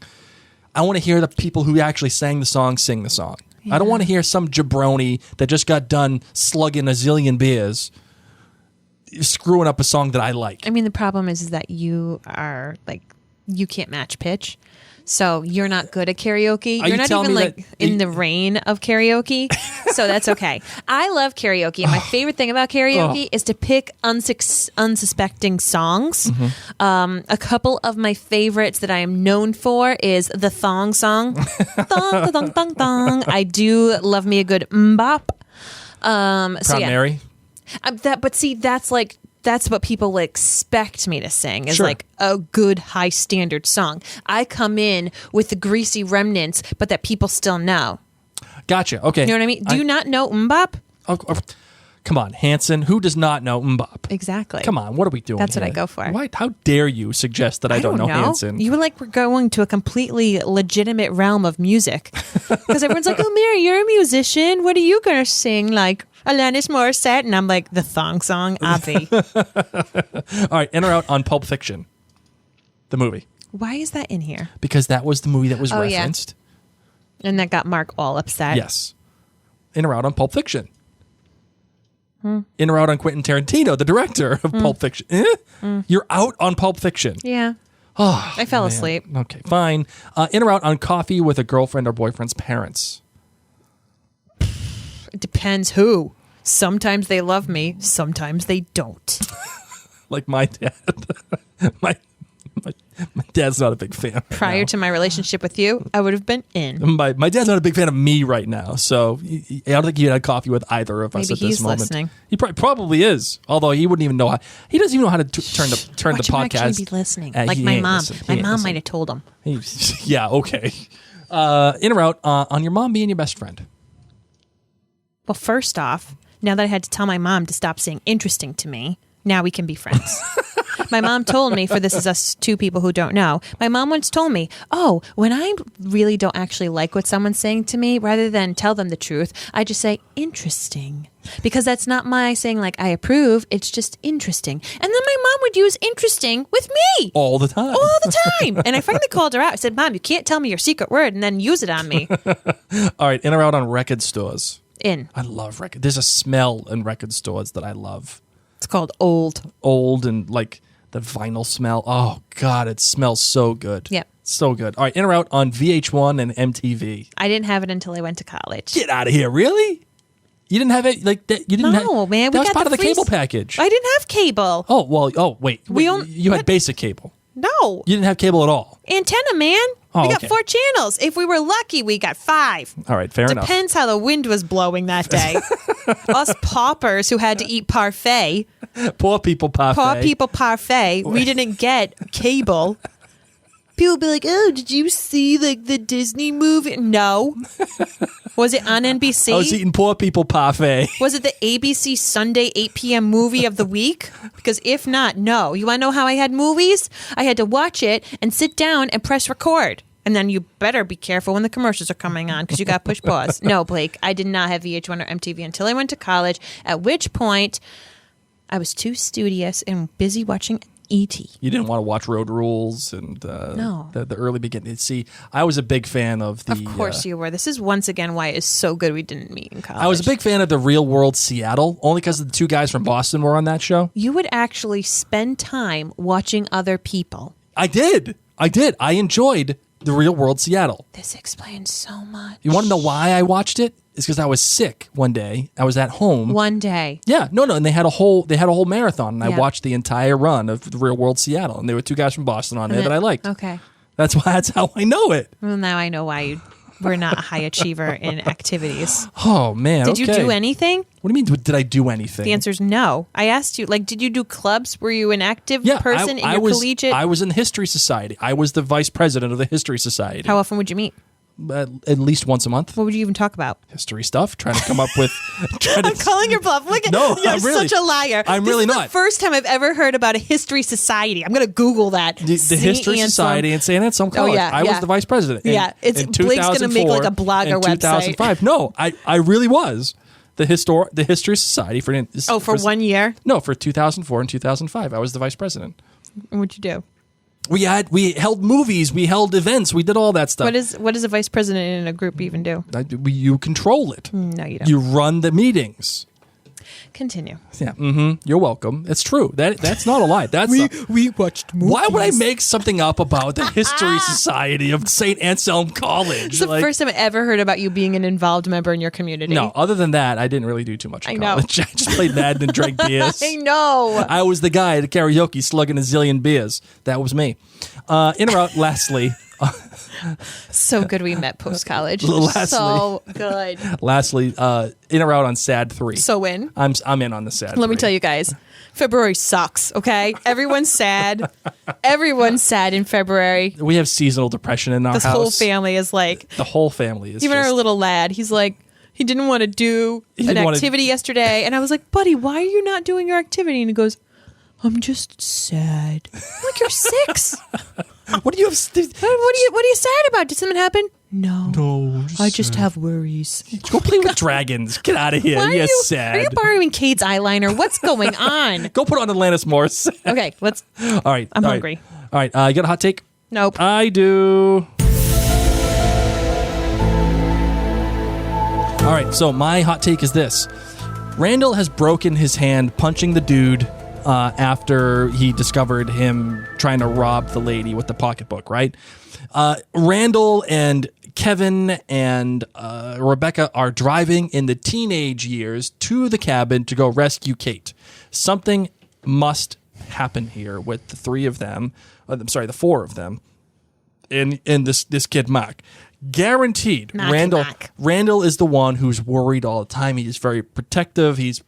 I want to hear the people who actually sang the song sing the song. I don't want to hear some jabroni that just got done slugging a zillion beers screwing up a song that I like. I mean, the problem is that you are like, you can't match pitch. So you're not good at karaoke. Are You're you not telling even me like that- in the reign of karaoke. So that's okay. I love karaoke. And my favorite thing about karaoke is to pick unsuspecting songs. Mm-hmm. A couple of my favorites that I am known for is the thong song. Thong, thong, thong, thong. I do love me a good mbop. Proud Mary. But see, that's what people expect me to sing is Sure. like a good high standard song. I come in with the greasy remnants, but that people still know. Gotcha. Okay. You know what I mean? Do you not know mbop? Come on, Hanson. Who does not know mbop? Exactly. Come on, what are we doing? That's what here? I go for. Why? How dare you suggest that I don't know Hanson? You were like, we're going to a completely legitimate realm of music. Because everyone's like, oh, Mary, you're a musician. What are you going to sing? Like Alanis Morisette? And I'm like, the thong song, Avi. All right, in or out on Pulp Fiction, the movie. Why is that in here? Because that was the movie that was Oh, yeah. referenced. And that got Mark all upset. Yes. In or out on Pulp Fiction. In or out on Quentin Tarantino, the director of Pulp Fiction. You're out on Pulp Fiction. Yeah. Oh, I fell man. asleep. Okay, fine. In or out on coffee with a girlfriend or boyfriend's parents? It depends who. Sometimes they love me. Sometimes they don't. Like my dad. my dad's not a big fan. Prior to my relationship with you, I would have been in. My dad's not a big fan of me right now, so I don't think he had coffee with either of us Maybe at this he's moment. listening. He probably is, although he wouldn't even know how. He doesn't even know how to turn the Watch him podcast. actually be listening. Like he my ain't mom. listen. My He ain't mom listen. might have told him. Yeah, okay. In or out on your mom being your best friend? Well, first off, now that I had to tell my mom to stop saying interesting to me, now we can be friends. My mom told me, for this is us two people who don't know, my mom once told me, oh, when I really don't actually like what someone's saying to me, rather than tell them the truth, I just say interesting. Because that's not my saying like I approve, it's just interesting. And then my mom would use interesting with me. All the time. All the time. And I finally called her out. I said, Mom, you can't tell me your secret word and then use it on me. All right, in or out on record stores? In. I love record. There's a smell in record stores that I love. It's called old. Old and like the vinyl smell. Oh, God, it smells so good. Yep. So good. All right, in or out on VH1 and MTV? I didn't have it until I went to college. Get out of here. Really? You didn't have it like that? You didn't have, No, man. That We was got part of the free cable package. I didn't have cable. Oh, well, wait. We don't- You had basic cable. No. You didn't have cable at all. Antenna, man. Oh, we got okay. 4 channels. If we were lucky, we got 5. All right, fair enough. Depends how the wind was blowing that day. Us paupers who had to eat parfait, Poor people parfait. poor people parfait, we didn't get cable. People be like, oh, did you see like the Disney movie? No. Was it on NBC? I was eating poor people parfait. Was it the ABC Sunday 8 p.m. movie of the week? Because if not, no. You want to know how I had movies? I had to watch it and sit down and press record. And then you better be careful when the commercials are coming on because you got to push pause. No, Blake, I did not have VH1 or MTV until I went to college, at which point I was too studious and busy watching E.T. You didn't want to watch Road Rules and No. the early beginning. See, I was a big fan of the... Of course you were. This is once again why it's so good we didn't meet in college. I was a big fan of the Real World Seattle, only because the 2 guys from Boston were on that show. You would actually spend time watching other people. I did. I enjoyed the Real World Seattle. This explains so much. You want to know why I watched it? It's because I was sick one day. I was at home. One day. Yeah, no, and they had a whole marathon, and I Yeah. watched the entire run of the Real World Seattle, and there were 2 guys from Boston on there that I liked. Okay. That's how I know it. Well, now I know why you were not a high achiever in activities. Oh man, Did you okay. do anything? What do you mean? Did I do anything? The answer is no. I asked you, like, did you do clubs? Were you an active Yeah, person in I your was, collegiate? I was in the History Society. I was the vice president of the History Society. How often would you meet? At least once a month. What would you even talk about? History stuff. Trying to come up with. I'm calling your bluff. Look at No, you're I'm really- such a liar. I'm This really is not. The first time I've ever heard about a history society. I'm going to Google that. The St. History Anselm. Society in St. Anselm College. yeah, I yeah. was the vice president. Yeah, it's- in Blake's gonna make, like, a 2004 blogger and website. 2005. No, I really was the History Society for. Oh, for 1 year? No, for 2004 and 2005. I was the vice president. What'd you do? We held movies, we held events, we did all that stuff. What does a vice president in a group even do? You control it. No, you don't. You run the meetings. Continue. Yeah. You're welcome. It's true. That's not a lie. That's We watched movies. why would I make something up about the History Society of St. Anselm College? It's the first time I ever heard about you being an involved member in your community. No, other than that, I didn't really do too much in I know. college. I just played Madden and drank beers. I know. I was the guy at karaoke slugging a zillion beers. That was me. In or out, lastly, So good we met post college. Lastly. So good. in or out on Sad 3. So in. I'm in on the Sad 3. Let me tell you guys, February sucks, okay? Everyone's sad. Everyone's sad in February. We have seasonal depression in our This house. whole family is like, The whole family is even just, our little lad, he's like, he didn't want to do an didn't wanna- activity yesterday. And I was like, buddy, why are you not doing your activity? And he goes, I'm just sad. I'm like, you're 6. What do you have? What are you sad about? Did something happen? No. No, I just have worries. go play with dragons. Get out of here. Why You're are you sad. Are you borrowing Kate's eyeliner? What's going on? Go put on Alanis Morisette. Okay, let's. All right. I'm all right. hungry. All right. You got a hot take? Nope. I do. All right. So my hot take is this: Randall has broken his hand punching the dude after he discovered him trying to rob the lady with the pocketbook, right? Randall and Kevin and Rebecca are driving in the teenage years to the cabin to go rescue Kate. Something must happen here with the three of them. The four of them. And this kid Mac. Guaranteed. Randall is the one who's worried all the time. He's very protective. He's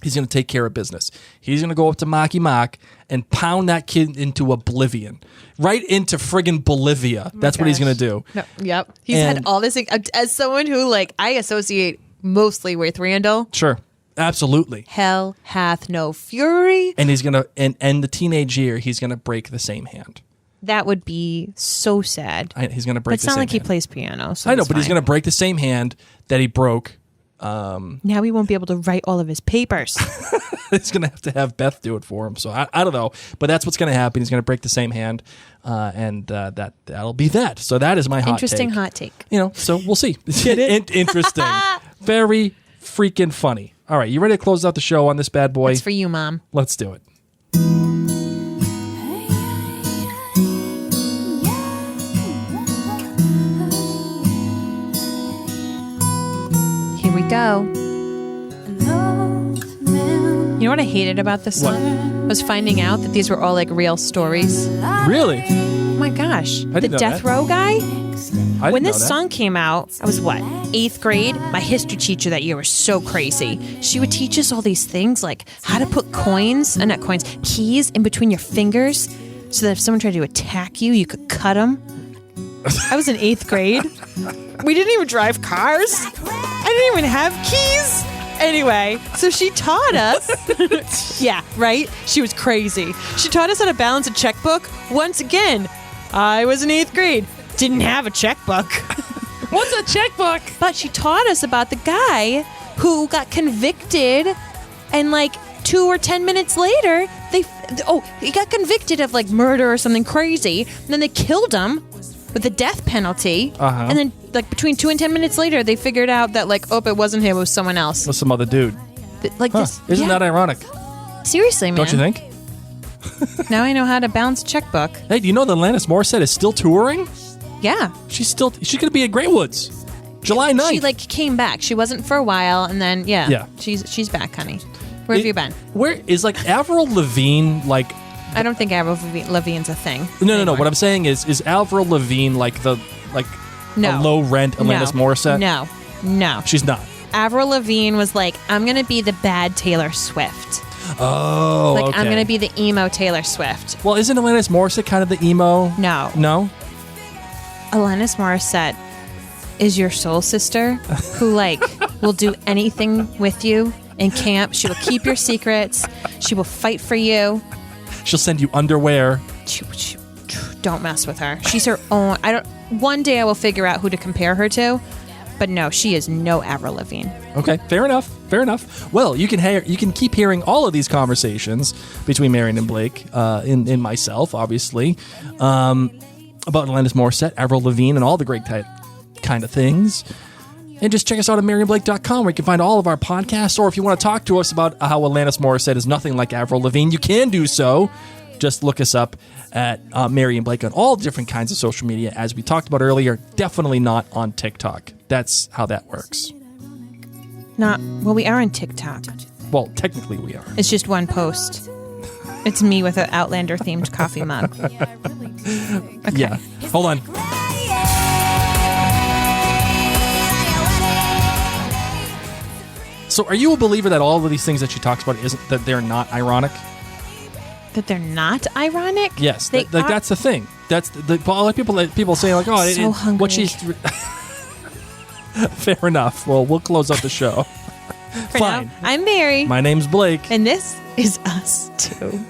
going to take care of business. He's going to go up to Marky Mark and pound that kid into oblivion. Right into friggin' Bolivia. That's what he's going to do. No, yep. He's had all this. As someone who, I associate mostly with Randall. Sure. Absolutely. Hell hath no fury. And he's going to, and the teenage year, he's going to break the same hand. That would be so sad. He's going to break the same hand. It's not like he plays piano. So I know, but he's going to break the same hand that he broke. Now he won't be able to write all of his papers. He's going to have Beth do it for him. So I don't know. But that's what's going to happen. He's going to break the same hand. And that'll be that. So that is my hot Interesting take. hot take. So we'll see. Get it? Interesting. Very freaking funny. All right. You ready to close out the show on this bad boy? It's for you, Mom. Let's do it. Here we go. You know what I hated about this song? Was finding out that these were all real stories. Really? Oh my gosh. I didn't The know Death that. Row guy? When this know that. song came out, I was 8th grade? My history teacher that year was so crazy. She would teach us all these things like how to put keys in between your fingers so that if someone tried to attack you, you could cut them. I was in 8th grade. We didn't even drive cars. I didn't even have keys. Anyway, so she taught us. Yeah, right? She was crazy. She taught us how to balance a checkbook. Once again, I was in 8th grade. Didn't have a checkbook. What's a checkbook? But she taught us about the guy who got convicted and 2 or 10 minutes later, he got convicted of murder or something crazy. And then they killed him with the death penalty. Uh-huh. And then between 2 and 10 minutes later, they figured out that it wasn't him, it was someone else. With some other dude. This. Isn't that ironic? Seriously, man. Don't you think? Now I know how to balance a checkbook. Hey, do you know that Alanis Morisette is still touring? Yeah. She's going to be at Great Woods. July 9th. She came back. She wasn't for a while, and then Yeah. she's back, honey. Where have you been? Where is Avril Lavigne I don't think Avril Lavigne's a thing. No. What I'm saying is Avril Lavigne No. a low rent Alanis Morissette? No. She's not. Avril Lavigne was I'm going to be the bad Taylor Swift. Oh, okay. I'm going to be the emo Taylor Swift. Well, isn't Alanis Morissette kind of the emo? No. No? Alanis Morissette is your soul sister who will do anything with you in camp. She will keep your secrets. She will fight for you. She'll send you underwear. Don't mess with her. She's her own. One day I will figure out who to compare her to, but no, she is no Avril Lavigne. Okay, fair enough. Well, you can keep hearing all of these conversations between Marion and Blake, in myself, obviously, about Alanis Morissette, Avril Lavigne, and all the great kind of things. And just check us out at MarionBlake.com where you can find all of our podcasts. Or if you want to talk to us about how Alanis Morissette is nothing like Avril Lavigne, you can do so. Just look us up at Marion Blake on all different kinds of social media. As we talked about earlier, definitely not on TikTok. That's how that works. We are on TikTok. Well, technically we are. It's just one post. It's me with an Outlander themed coffee mug. Okay. Yeah. Hold on. So are you a believer that all of these things that she talks about that they're not ironic? That they're not ironic? Yes. They are. That's the thing. That's a lot of people say hungry. What she's fair enough. Well, we'll close out the show. Fine. Now, I'm Mary. My name's Blake. And this is us too.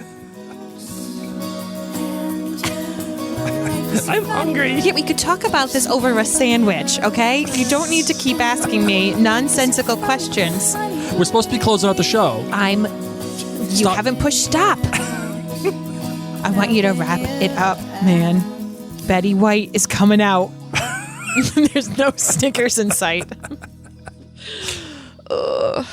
I'm hungry. Yeah, we could talk about this over a sandwich, okay? You don't need to keep asking me nonsensical questions. We're supposed to be closing out the show. You Stop. haven't pushed stop. I want you to wrap it up, man. Betty White is coming out. There's no Snickers in sight. Ugh.